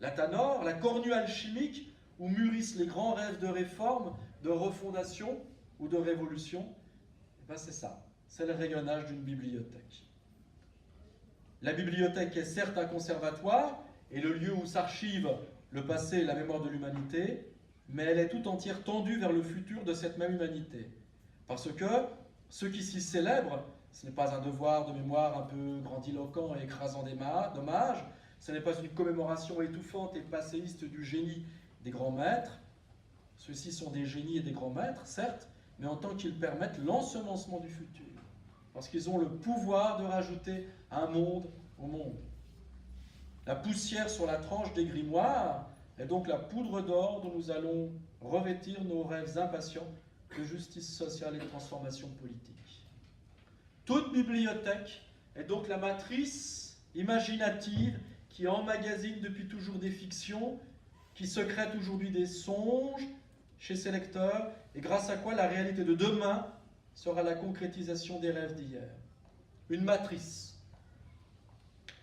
la tanore, la cornue alchimique, où mûrissent les grands rêves de réforme, de refondation ou de révolution, et ben c'est ça, c'est le rayonnage d'une bibliothèque. La bibliothèque est certes un conservatoire, et le lieu où s'archive le passé et la mémoire de l'humanité, mais elle est tout entière tendue vers le futur de cette même humanité. Parce que ce qui s'y célèbre, ce n'est pas un devoir de mémoire un peu grandiloquent et écrasant d'hommages, ce n'est pas une commémoration étouffante et passéiste du génie des grands maîtres. Ceux-ci sont des génies et des grands maîtres, certes, mais en tant qu'ils permettent l'ensemencement du futur. Parce qu'ils ont le pouvoir de rajouter un monde au monde. La poussière sur la tranche des grimoires est donc la poudre d'or dont nous allons revêtir nos rêves impatients de justice sociale et de transformation politique. Toute bibliothèque est donc la matrice imaginative qui emmagasine depuis toujours des fictions, qui secrète aujourd'hui des songes chez ses lecteurs, et grâce à quoi la réalité de demain sera la concrétisation des rêves d'hier. Une matrice.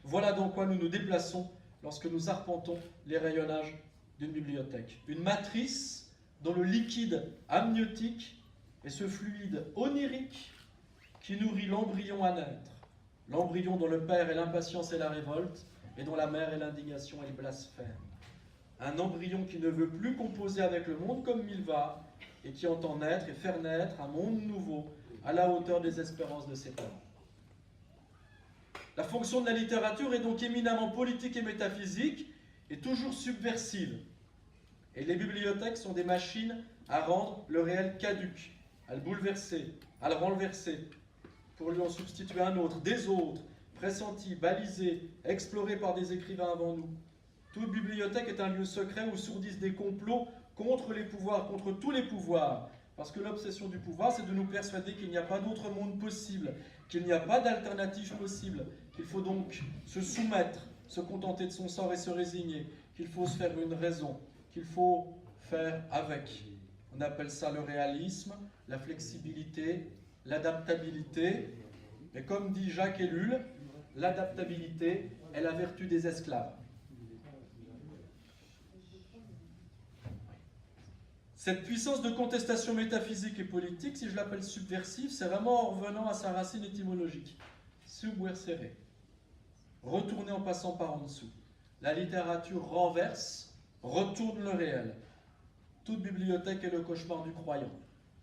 Voilà dans quoi nous nous déplaçons lorsque nous arpentons les rayonnages d'une bibliothèque. Une matrice dont le liquide amniotique est ce fluide onirique qui nourrit l'embryon à naître. L'embryon dont le père est l'impatience et la révolte, et dont la mère est l'indignation et le blasphème. Un embryon qui ne veut plus composer avec le monde comme il va, et qui entend naître et faire naître un monde nouveau à la hauteur des espérances de ses parents. La fonction de la littérature est donc éminemment politique et métaphysique, et toujours subversive. Et les bibliothèques sont des machines à rendre le réel caduc, à le bouleverser, à le renverser, pour lui en substituer un autre, des autres, pressentis, balisés, explorés par des écrivains avant nous. Toute bibliothèque est un lieu secret où sourdissent des complots contre les pouvoirs, contre tous les pouvoirs. Parce que l'obsession du pouvoir, c'est de nous persuader qu'il n'y a pas d'autre monde possible, qu'il n'y a pas d'alternative possible, qu'il faut donc se soumettre, se contenter de son sort et se résigner, qu'il faut se faire une raison, qu'il faut faire avec. On appelle ça le réalisme, la flexibilité, l'adaptabilité. Et comme dit Jacques Ellul, l'adaptabilité est la vertu des esclaves. Cette puissance de contestation métaphysique et politique, si je l'appelle subversive, c'est vraiment en revenant à sa racine étymologique. Subversere. Retourner en passant par en dessous. La littérature renverse, retourne le réel. Toute bibliothèque est le cauchemar du croyant,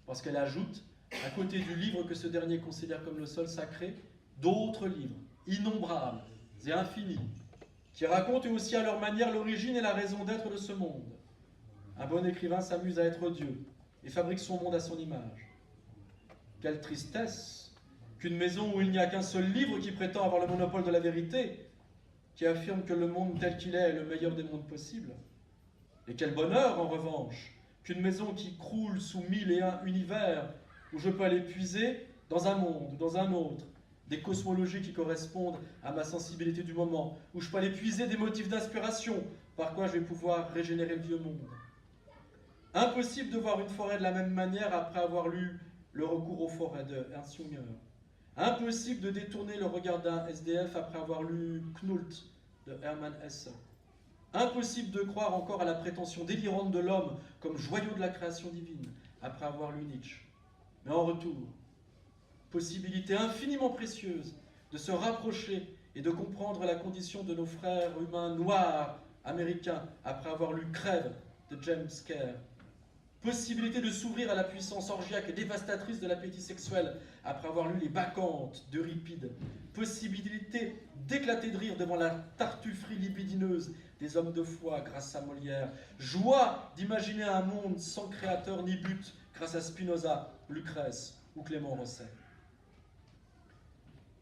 parce qu'elle ajoute, à côté du livre que ce dernier considère comme le sol sacré, d'autres livres, innombrables et infinis, qui racontent aussi à leur manière l'origine et la raison d'être de ce monde. Un bon écrivain s'amuse à être Dieu et fabrique son monde à son image. Quelle tristesse qu'une maison où il n'y a qu'un seul livre qui prétend avoir le monopole de la vérité, qui affirme que le monde tel qu'il est le meilleur des mondes possibles. Et quel bonheur, en revanche, qu'une maison qui croule sous 1001 univers, où je peux aller puiser dans un monde, dans un autre, des cosmologies qui correspondent à ma sensibilité du moment, où je peux aller puiser des motifs d'inspiration, par quoi je vais pouvoir régénérer le vieux monde. Impossible de voir une forêt de la même manière après avoir lu Le recours aux forêts de Ernst Junger. Impossible de détourner le regard d'un SDF après avoir lu Knut de Hermann Hesse. Impossible de croire encore à la prétention délirante de l'homme comme joyau de la création divine après avoir lu Nietzsche. Mais en retour, possibilité infiniment précieuse de se rapprocher et de comprendre la condition de nos frères humains noirs américains après avoir lu Crève de James Kerr. Possibilité de s'ouvrir à la puissance orgiaque et dévastatrice de l'appétit sexuel après avoir lu Les Bacchantes d'Euripide. Possibilité d'éclater de rire devant la tartufferie libidineuse des hommes de foi grâce à Molière. Joie d'imaginer un monde sans créateur ni but grâce à Spinoza, Lucrèce ou Clément Rosset.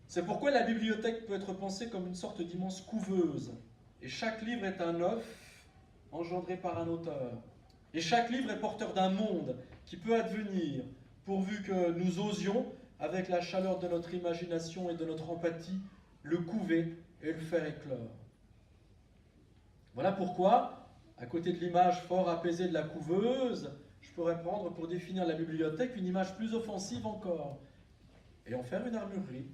C'est pourquoi la bibliothèque peut être pensée comme une sorte d'immense couveuse. Et chaque livre est un œuf engendré par un auteur. Et chaque livre est porteur d'un monde qui peut advenir, pourvu que nous osions, avec la chaleur de notre imagination et de notre empathie, le couver et le faire éclore. Voilà pourquoi, à côté de l'image fort apaisée de la couveuse, je pourrais prendre pour définir la bibliothèque une image plus offensive encore, et en faire une armurerie.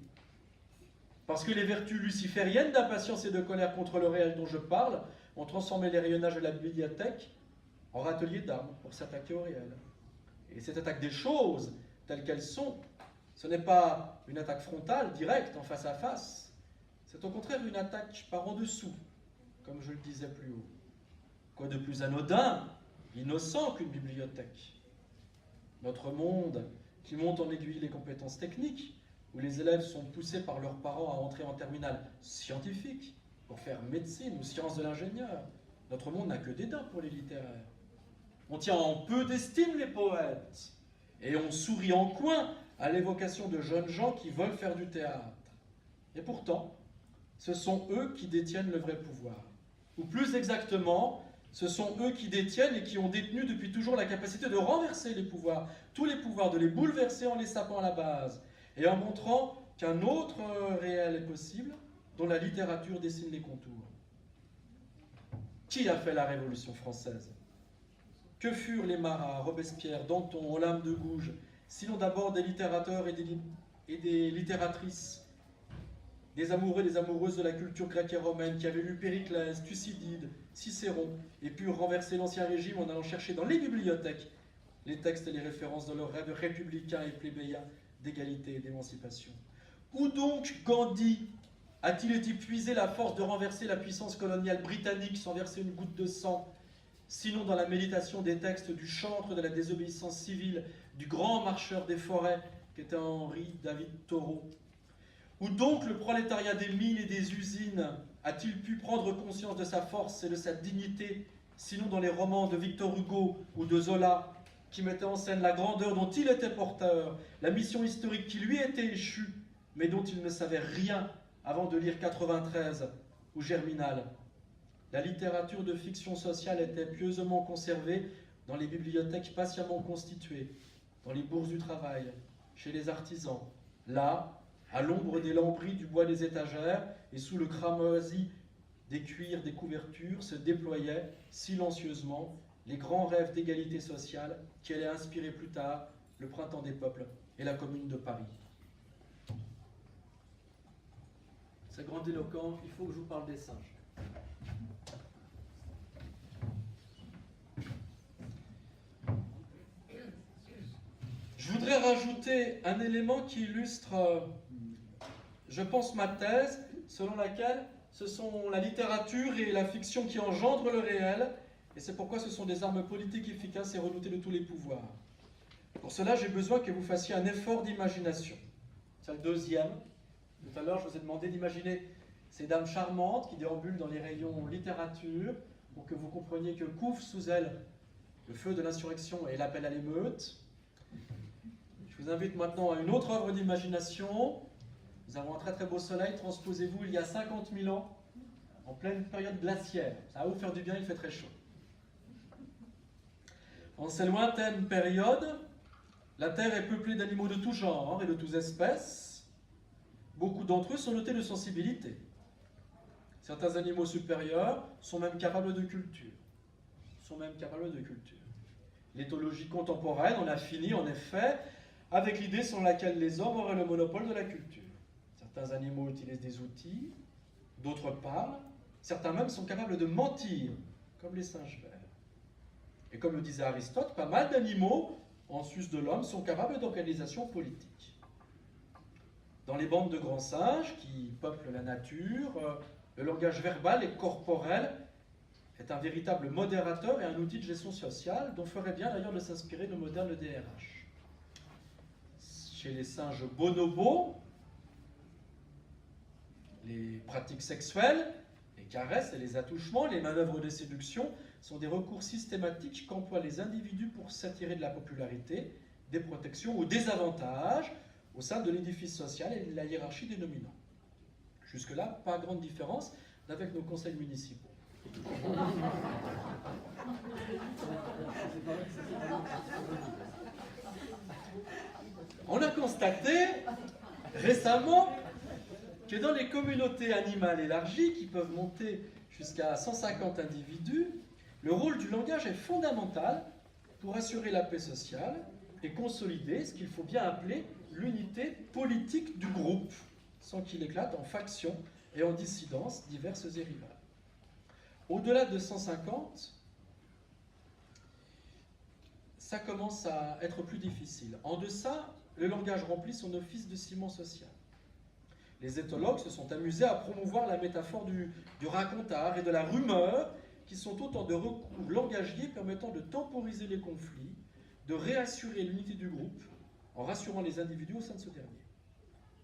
Parce que les vertus lucifériennes d'impatience et de colère contre le réel dont je parle ont transformé les rayonnages de la bibliothèque en râtelier d'armes pour s'attaquer au réel. Et cette attaque des choses, telles qu'elles sont, ce n'est pas une attaque frontale, directe, en face à face. C'est au contraire une attaque par en dessous, comme je le disais plus haut. Quoi de plus anodin, innocent qu'une bibliothèque? Notre monde, qui monte en aiguille les compétences techniques, où les élèves sont poussés par leurs parents à entrer en terminale scientifique, pour faire médecine ou sciences de l'ingénieur, notre monde n'a que dédain pour les littéraires. On tient en peu d'estime les poètes, et on sourit en coin à l'évocation de jeunes gens qui veulent faire du théâtre. Et pourtant, ce sont eux qui détiennent le vrai pouvoir. Ou plus exactement, Ce sont eux qui détiennent et qui ont détenu depuis toujours la capacité de renverser les pouvoirs, tous les pouvoirs, de les bouleverser en les sapant à la base et en montrant qu'un autre réel est possible, dont la littérature dessine les contours. Qui a fait la Révolution française? Que furent les Marat, Robespierre, Danton, Olympe de Gouges, sinon d'abord des littérateurs et des littératrices, des amoureux et des amoureuses de la culture grecque et romaine qui avaient lu Périclès, Thucydide, Cicéron et purent renverser l'Ancien Régime en allant chercher dans les bibliothèques les textes et les références de leurs rêves républicains et plébéiens d'égalité et d'émancipation. Où donc Gandhi a-t-il été puisé la force de renverser la puissance coloniale britannique sans verser une goutte de sang, sinon dans la méditation des textes du chantre de la désobéissance civile, du grand marcheur des forêts, qu'était Henri David Thoreau? Où donc le prolétariat des mines et des usines a-t-il pu prendre conscience de sa force et de sa dignité, sinon dans les romans de Victor Hugo ou de Zola, qui mettaient en scène la grandeur dont il était porteur, la mission historique qui lui était échue, mais dont il ne savait rien avant de lire 93 ou Germinal. La littérature de fiction sociale était pieusement conservée dans les bibliothèques patiemment constituées, dans les bourses du travail, chez les artisans, là, à l'ombre des lambris du bois des étagères et sous le cramoisi des cuirs des couvertures, se déployaient silencieusement les grands rêves d'égalité sociale qui allaient inspirer plus tard le Printemps des peuples et la Commune de Paris. C'est grandiloquent, il faut que je vous parle des singes. Je voudrais rajouter un élément qui illustre, je pense, ma thèse, selon laquelle ce sont la littérature et la fiction qui engendrent le réel, et c'est pourquoi ce sont des armes politiques efficaces et redoutées de tous les pouvoirs. Pour cela, j'ai besoin que vous fassiez un effort d'imagination. C'est le deuxième. Tout à l'heure, je vous ai demandé d'imaginer ces dames charmantes qui déambulent dans les rayons littérature, pour que vous compreniez que couvre sous elles le feu de l'insurrection et l'appel à l'émeute. Je vous invite maintenant à une autre œuvre d'imagination. Nous avons un très très beau soleil, transposez-vous il y a 50 000 ans, en pleine période glaciaire. Ça va vous faire du bien, il fait très chaud. En ces lointaines périodes, la Terre est peuplée d'animaux de tout genre et de toutes espèces. Beaucoup d'entre eux sont dotés de sensibilité. Certains animaux supérieurs sont même capables de culture. L'éthologie contemporaine en a fini, en effet, avec l'idée selon laquelle les hommes auraient le monopole de la culture. Certains animaux utilisent des outils, d'autres parlent, certains même sont capables de mentir, comme les singes verts. Et comme le disait Aristote, pas mal d'animaux, en sus de l'homme, sont capables d'organisation politique. Dans les bandes de grands singes qui peuplent la nature, le langage verbal et corporel est un véritable modérateur et un outil de gestion sociale dont ferait bien d'ailleurs de s'inspirer le moderne DRH. Chez les singes bonobos, les pratiques sexuelles, les caresses et les attouchements, les manœuvres de séduction sont des recours systématiques qu'emploient les individus pour s'attirer de la popularité, des protections ou des avantages au sein de l'édifice social et de la hiérarchie des dominants. Jusque-là, pas grande différence avec nos conseils municipaux. On a constaté récemment que dans les communautés animales élargies, qui peuvent monter jusqu'à 150 individus, le rôle du langage est fondamental pour assurer la paix sociale et consolider ce qu'il faut bien appeler l'unité politique du groupe, sans qu'il éclate en factions et en dissidences diverses et rivales. Au-delà de 150, ça commence à être plus difficile. En deçà, le langage remplit son office de ciment social. Les éthologues se sont amusés à promouvoir la métaphore du racontard et de la rumeur, qui sont autant de recours langagiers permettant de temporiser les conflits, de réassurer l'unité du groupe, en rassurant les individus au sein de ce dernier.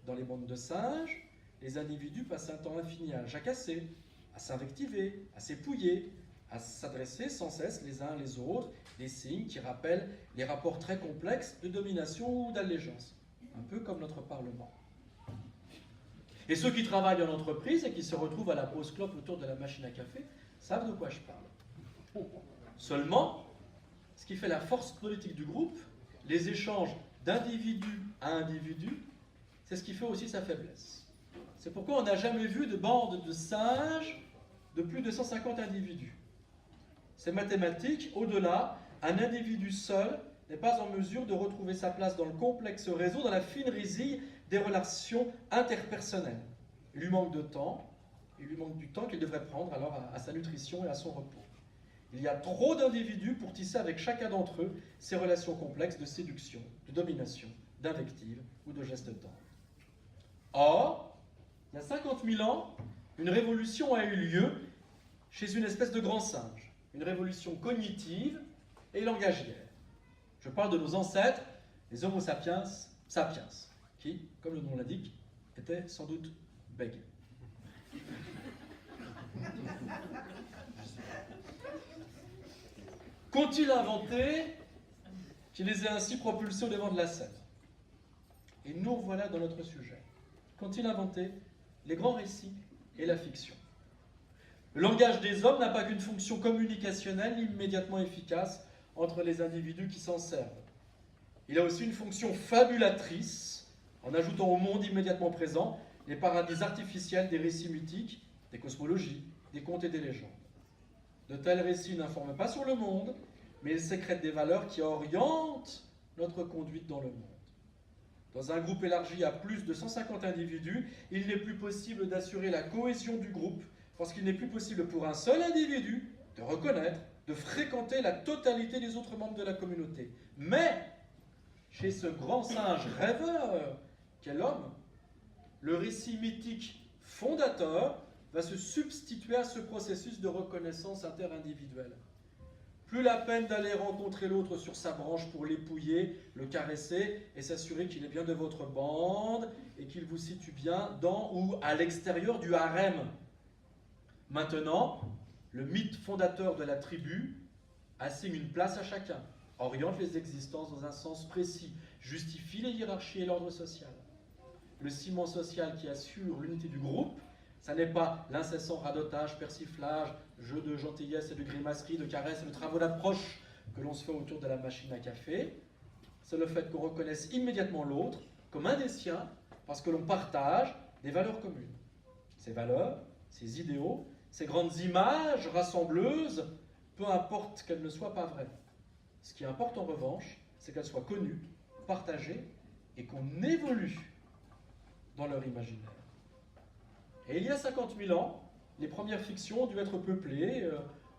Dans les bandes de singes, les individus passent un temps infini à jacasser, à s'invectiver, à s'épouiller, à s'adresser sans cesse les uns les autres des signes qui rappellent les rapports très complexes de domination ou d'allégeance, un peu comme notre Parlement. Et ceux qui travaillent en entreprise et qui se retrouvent à la pause clope autour de la machine à café savent de quoi je parle. Seulement, ce qui fait la force politique du groupe, les échanges d'individu à individu, c'est ce qui fait aussi sa faiblesse. C'est pourquoi on n'a jamais vu de bande de singes de plus de 150 individus. C'est mathématique, au-delà, un individu seul n'est pas en mesure de retrouver sa place dans le complexe réseau, dans la fine résille des relations interpersonnelles. Il lui manque de temps, il lui manque du temps qu'il devrait prendre alors à sa nutrition et à son repos. Il y a trop d'individus pour tisser avec chacun d'entre eux ces relations complexes de séduction, de domination, d'invective ou de geste tendre. Or, il y a 50 000 ans, une révolution a eu lieu chez une espèce de grand singe, une révolution cognitive et langagière. Je parle de nos ancêtres, les Homo sapiens sapiens, qui, comme le nom l'indique, étaient sans doute bègues. Qu'ont-ils inventé qui les a ainsi propulsés au devant de la scène? Et nous voilà dans notre sujet. Qu'ont-ils inventé? Les grands récits et la fiction. Le langage des hommes n'a pas qu'une fonction communicationnelle immédiatement efficace entre les individus qui s'en servent. Il a aussi une fonction fabulatrice, en ajoutant au monde immédiatement présent les paradis artificiels des récits mythiques, des cosmologies, des contes et des légendes. De tels récits n'informent pas sur le monde, mais ils sécrètent des valeurs qui orientent notre conduite dans le monde. Dans un groupe élargi à plus de 150 individus, il n'est plus possible d'assurer la cohésion du groupe, parce qu'il n'est plus possible pour un seul individu de reconnaître, de fréquenter la totalité des autres membres de la communauté. Mais, chez ce grand singe rêveur qu'est l'homme, le récit mythique fondateur va se substituer à ce processus de reconnaissance interindividuelle. Plus la peine d'aller rencontrer l'autre sur sa branche pour l'épouiller, le caresser et s'assurer qu'il est bien de votre bande et qu'il vous situe bien dans ou à l'extérieur du harem. Maintenant, le mythe fondateur de la tribu assigne une place à chacun, oriente les existences dans un sens précis, justifie les hiérarchies et l'ordre social. Le ciment social qui assure l'unité du groupe, ça n'est pas l'incessant radotage, persiflage, jeu de gentillesse et de grimacerie, de caresses et de travaux d'approche que l'on se fait autour de la machine à café. C'est le fait qu'on reconnaisse immédiatement l'autre comme un des siens parce que l'on partage des valeurs communes. Ces valeurs, ces idéaux, ces grandes images rassembleuses, peu importe qu'elles ne soient pas vraies. Ce qui importe en revanche, c'est qu'elles soient connues, partagées et qu'on évolue dans leur imaginaire. Et il y a 50 000 ans, les premières fictions ont dû être peuplées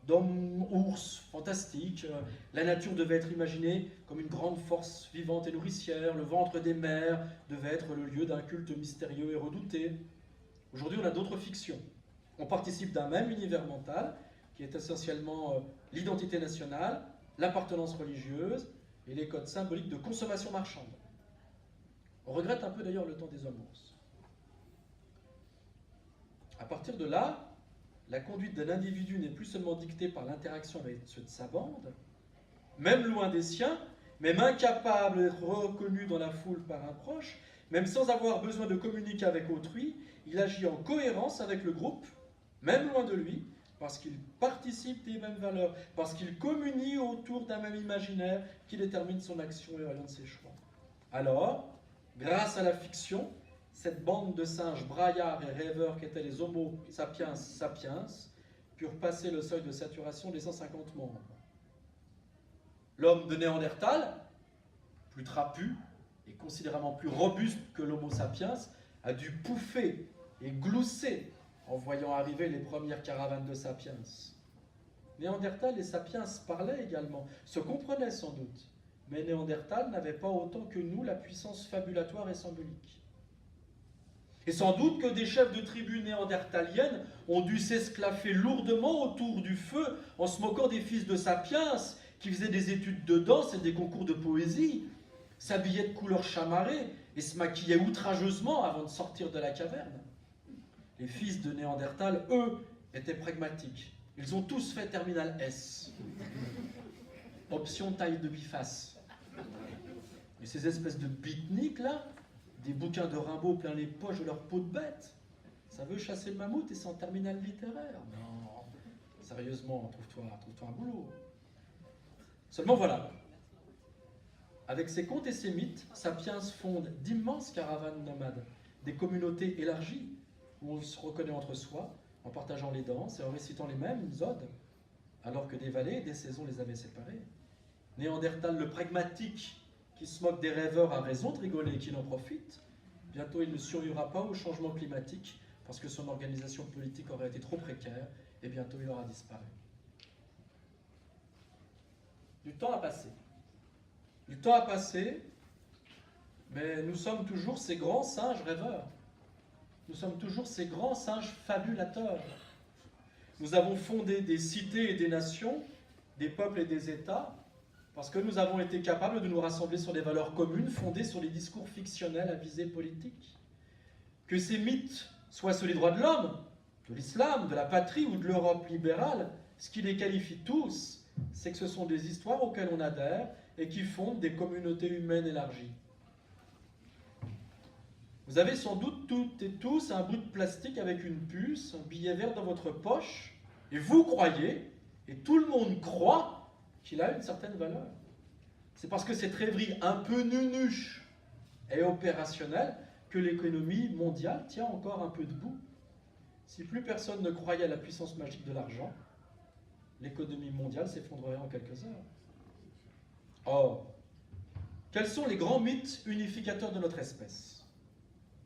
d'hommes ours fantastiques. La nature devait être imaginée comme une grande force vivante et nourricière. Le ventre des mers devait être le lieu d'un culte mystérieux et redouté. Aujourd'hui, on a d'autres fictions. On participe d'un même univers mental qui est essentiellement l'identité nationale, l'appartenance religieuse et les codes symboliques de consommation marchande. On regrette un peu d'ailleurs le temps des hommes ours. À partir de là, la conduite d'un individu n'est plus seulement dictée par l'interaction avec ceux de sa bande, même loin des siens, même incapable d'être reconnu dans la foule par un proche, même sans avoir besoin de communiquer avec autrui, il agit en cohérence avec le groupe, même loin de lui, parce qu'il participe des mêmes valeurs, parce qu'il communie autour d'un même imaginaire qui détermine son action et oriente ses choix. Alors, grâce à la fiction, cette bande de singes braillards et rêveurs qu'étaient les Homo sapiens sapiens purent passer le seuil de saturation des 150 membres. L'homme de Néandertal, plus trapu et considérablement plus robuste que l'Homo sapiens, a dû pouffer et glousser en voyant arriver les premières caravanes de sapiens. Néandertal et sapiens parlaient également, se comprenaient sans doute, mais Néandertal n'avait pas autant que nous la puissance fabulatoire et symbolique. Et sans doute que des chefs de tribus néandertaliennes ont dû s'esclaffer lourdement autour du feu en se moquant des fils de sapiens qui faisaient des études de danse et des concours de poésie, s'habillaient de couleur chamarrée et se maquillaient outrageusement avant de sortir de la caverne. Les fils de Néandertal, eux, étaient pragmatiques. Ils ont tous fait terminal S. Option taille de biface. Et ces espèces de beatniks là, des bouquins de Rimbaud plein les poches de leur peau de bête, ça veut chasser le mammouth et c'est en terminale littéraire. Non, sérieusement, trouve-toi un boulot. Seulement voilà, avec ses contes et ses mythes, Sapiens fonde d'immenses caravanes nomades, des communautés élargies, où on se reconnaît entre soi, en partageant les danses et en récitant les mêmes odes, alors que des vallées et des saisons les avaient séparés. Néandertal le pragmatique, qui se moque des rêveurs a raison de rigoler et qui en profite. Bientôt il ne survivra pas au changement climatique, parce que son organisation politique aurait été trop précaire, et bientôt il aura disparu. Du temps a passé. Du temps a passé, mais nous sommes toujours ces grands singes rêveurs. Nous sommes toujours ces grands singes fabulateurs. Nous avons fondé des cités et des nations, des peuples et des États, parce que nous avons été capables de nous rassembler sur des valeurs communes fondées sur des discours fictionnels à visée politique. Que ces mythes soient ceux des droits de l'homme, de l'islam, de la patrie ou de l'Europe libérale, ce qui les qualifie tous, c'est que ce sont des histoires auxquelles on adhère et qui fondent des communautés humaines élargies. Vous avez sans doute toutes et tous un bout de plastique avec une puce, un billet vert dans votre poche, et vous croyez, et tout le monde croit, qu'il a une certaine valeur. C'est parce que cette rêverie un peu nunuche est opérationnelle que l'économie mondiale tient encore un peu debout. Si plus personne ne croyait à la puissance magique de l'argent, l'économie mondiale s'effondrerait en quelques heures. Or, quels sont les grands mythes unificateurs de notre espèce?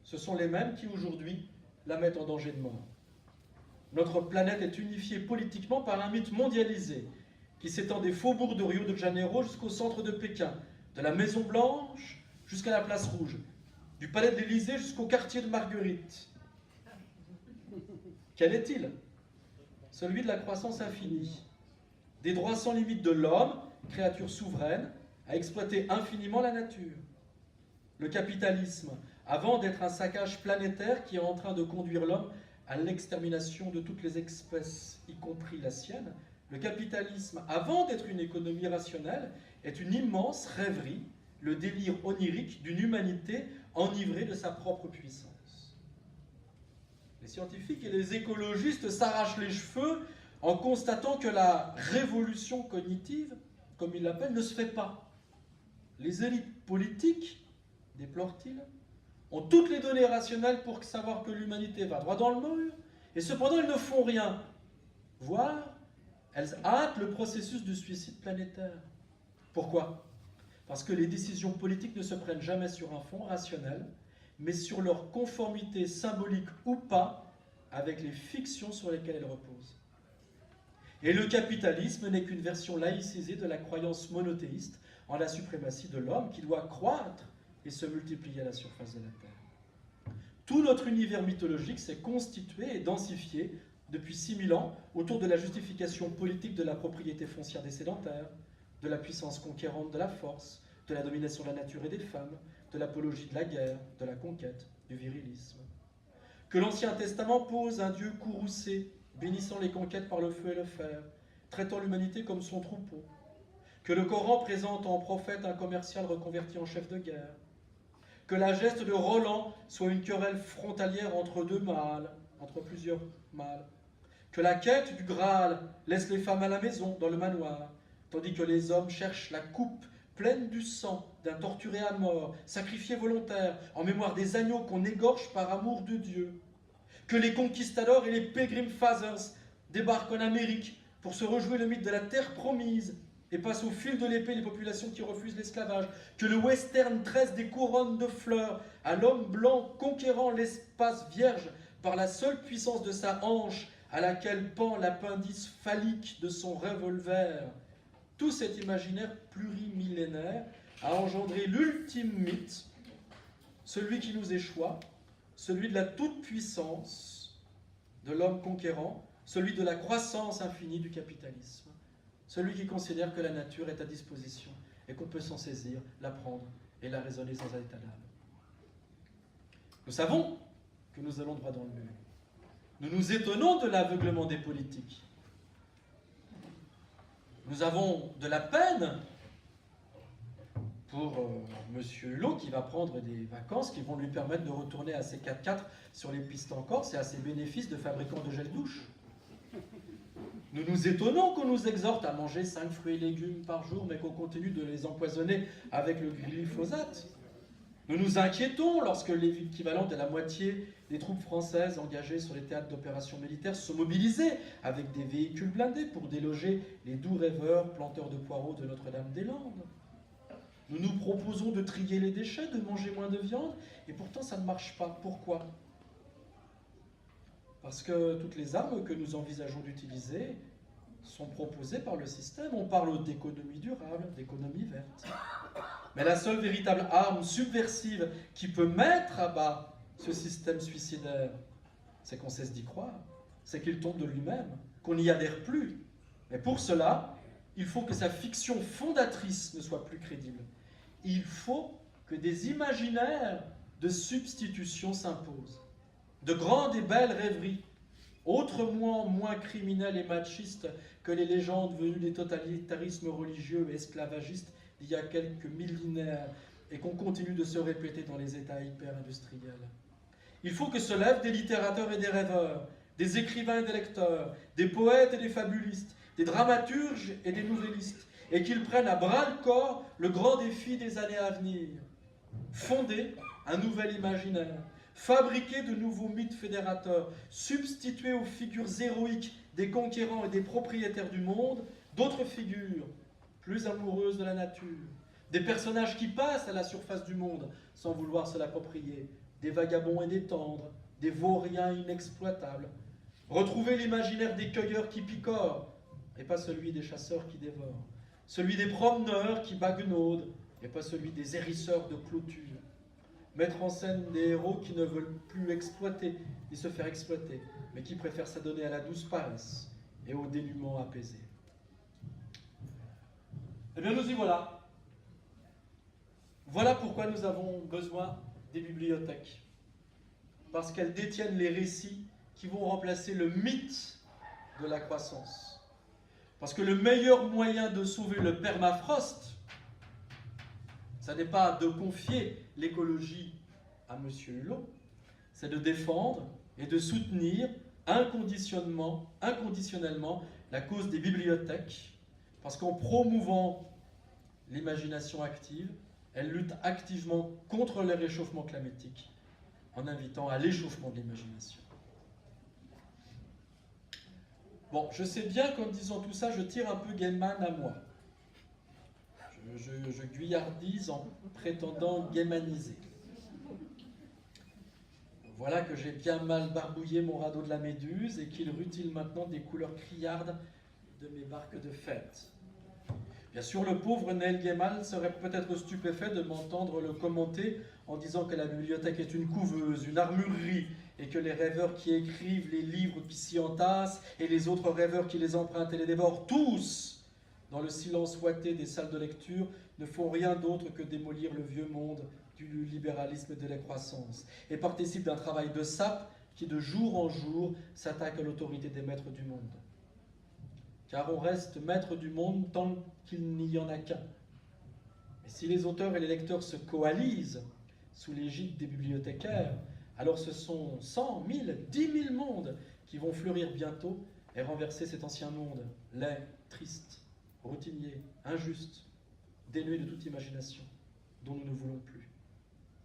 Ce sont les mêmes qui, aujourd'hui, la mettent en danger de mort. Notre planète est unifiée politiquement par un mythe mondialisé qui s'étend des faubourgs de Rio de Janeiro jusqu'au centre de Pékin, de la Maison Blanche jusqu'à la Place Rouge, du Palais de l'Élysée jusqu'au quartier de Marguerite. Quel est-il? Celui de la croissance infinie, des droits sans limite de l'homme, créature souveraine, à exploiter infiniment la nature. Le capitalisme, avant d'être un saccage planétaire qui est en train de conduire l'homme à l'extermination de toutes les espèces, y compris la sienne, le capitalisme, avant d'être une économie rationnelle, est une immense rêverie, le délire onirique d'une humanité enivrée de sa propre puissance. Les scientifiques et les écologistes s'arrachent les cheveux en constatant que la révolution cognitive, comme ils l'appellent, ne se fait pas. Les élites politiques, déplorent-ils, ont toutes les données rationnelles pour savoir que l'humanité va droit dans le mur, et cependant elles ne font rien, voire elles hâtent le processus du suicide planétaire. Pourquoi? Parce que les décisions politiques ne se prennent jamais sur un fond rationnel, mais sur leur conformité symbolique ou pas avec les fictions sur lesquelles elles reposent. Et le capitalisme n'est qu'une version laïcisée de la croyance monothéiste en la suprématie de l'homme qui doit croître et se multiplier à la surface de la Terre. Tout notre univers mythologique s'est constitué et densifié depuis 6000 ans autour de la justification politique de la propriété foncière des sédentaires, de la puissance conquérante de la force, de la domination de la nature et des femmes, de l'apologie de la guerre, de la conquête, du virilisme. Que l'Ancien Testament pose un Dieu courroucé, bénissant les conquêtes par le feu et le fer, traitant l'humanité comme son troupeau. Que le Coran présente en prophète un commercial reconverti en chef de guerre. Que la geste de Roland soit une querelle frontalière entre deux mâles, entre plusieurs mâles. Que la quête du Graal laisse les femmes à la maison, dans le manoir, tandis que les hommes cherchent la coupe pleine du sang d'un torturé à mort, sacrifié volontaire, en mémoire des agneaux qu'on égorge par amour de Dieu. Que les conquistadors et les Pilgrim Fathers débarquent en Amérique pour se rejouer le mythe de la terre promise et passent au fil de l'épée les populations qui refusent l'esclavage. Que le western tresse des couronnes de fleurs à l'homme blanc conquérant l'espace vierge par la seule puissance de sa hanche à laquelle pend l'appendice phallique de son revolver. Tout cet imaginaire plurimillénaire a engendré l'ultime mythe, celui qui nous échoua, celui de la toute-puissance de l'homme conquérant, celui de la croissance infinie du capitalisme, celui qui considère que la nature est à disposition et qu'on peut s'en saisir, la prendre et la raisonner sans état d'âme. Nous savons que nous allons droit dans le mur. Nous nous étonnons de l'aveuglement des politiques. Nous avons de la peine pour Monsieur Hulot qui va prendre des vacances qui vont lui permettre de retourner à ses 4x4 sur les pistes en Corse et à ses bénéfices de fabricant de gel douche. Nous nous étonnons qu'on nous exhorte à manger 5 fruits et légumes par jour, mais qu'on continue de les empoisonner avec le glyphosate. Nous nous inquiétons lorsque l'équivalent de la moitié des troupes françaises engagées sur les théâtres d'opérations militaires sont mobilisées avec des véhicules blindés pour déloger les doux rêveurs planteurs de poireaux de Notre-Dame-des-Landes. Nous nous proposons de trier les déchets, de manger moins de viande, et pourtant ça ne marche pas. Pourquoi ? Parce que toutes les armes que nous envisageons d'utiliser sont proposées par le système. On parle d'économie durable, d'économie verte. Mais la seule véritable arme subversive qui peut mettre à bas ce système suicidaire, c'est qu'on cesse d'y croire, c'est qu'il tombe de lui-même, qu'on n'y adhère plus. Mais pour cela, il faut que sa fiction fondatrice ne soit plus crédible. Il faut que des imaginaires de substitution s'imposent. De grandes et belles rêveries, autrement moins criminelles et machistes que les légendes venues des totalitarismes religieux et esclavagistes d'il y a quelques millénaires et qu'on continue de se répéter dans les États hyper-industriels. Il faut que se lèvent des littérateurs et des rêveurs, des écrivains et des lecteurs, des poètes et des fabulistes, des dramaturges et des nouvellistes, et qu'ils prennent à bras-le-corps le grand défi des années à venir. Fonder un nouvel imaginaire, fabriquer de nouveaux mythes fédérateurs, substituer aux figures héroïques des conquérants et des propriétaires du monde d'autres figures, plus amoureuses de la nature, des personnages qui passent à la surface du monde sans vouloir se l'approprier, des vagabonds et des tendres, des vauriens inexploitables. Retrouver l'imaginaire des cueilleurs qui picorent, et pas celui des chasseurs qui dévorent. Celui des promeneurs qui bagnaudent, et pas celui des hérisseurs de clôtures. Mettre en scène des héros qui ne veulent plus exploiter, ni se faire exploiter, mais qui préfèrent s'adonner à la douce paresse et au dénuement apaisé. Eh bien, nous y voilà. Voilà pourquoi nous avons besoin des bibliothèques. Parce qu'elles détiennent les récits qui vont remplacer le mythe de la croissance. Parce que le meilleur moyen de sauver le permafrost, ça n'est pas de confier l'écologie à M. Hulot, c'est de défendre et de soutenir inconditionnellement la cause des bibliothèques, parce qu'en promouvant l'imagination active, elle lutte activement contre le réchauffement climatique, en invitant à l'échauffement de l'imagination. Bon, je sais bien qu'en disant tout ça, je tire un peu Gaiman à moi. Je guyardise en prétendant gaimaniser. Voilà que j'ai bien mal barbouillé mon radeau de la Méduse et qu'il rutile maintenant des couleurs criardes de mes barques de fête. Bien sûr, le pauvre Neil Gaiman serait peut-être stupéfait de m'entendre le commenter en disant que la bibliothèque est une couveuse, une armurerie, et que les rêveurs qui écrivent les livres qui s'y entassent et les autres rêveurs qui les empruntent et les dévorent tous dans le silence ouaté des salles de lecture ne font rien d'autre que démolir le vieux monde du libéralisme et de la croissance et participent d'un travail de sape qui de jour en jour s'attaque à l'autorité des maîtres du monde. Car on reste maître du monde tant qu'il n'y en a qu'un. Et si les auteurs et les lecteurs se coalisent sous l'égide des bibliothécaires, alors ce sont 100, 1000, 10 000 mondes qui vont fleurir bientôt et renverser cet ancien monde, laid, triste, routinier, injuste, dénué de toute imagination, dont nous ne voulons plus.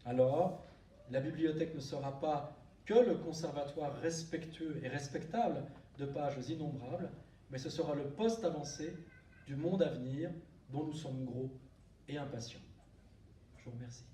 Alors, la bibliothèque ne sera pas que le conservatoire respectueux et respectable de pages innombrables, mais ce sera le poste avancé du monde à venir dont nous sommes gros et impatients. Je vous remercie.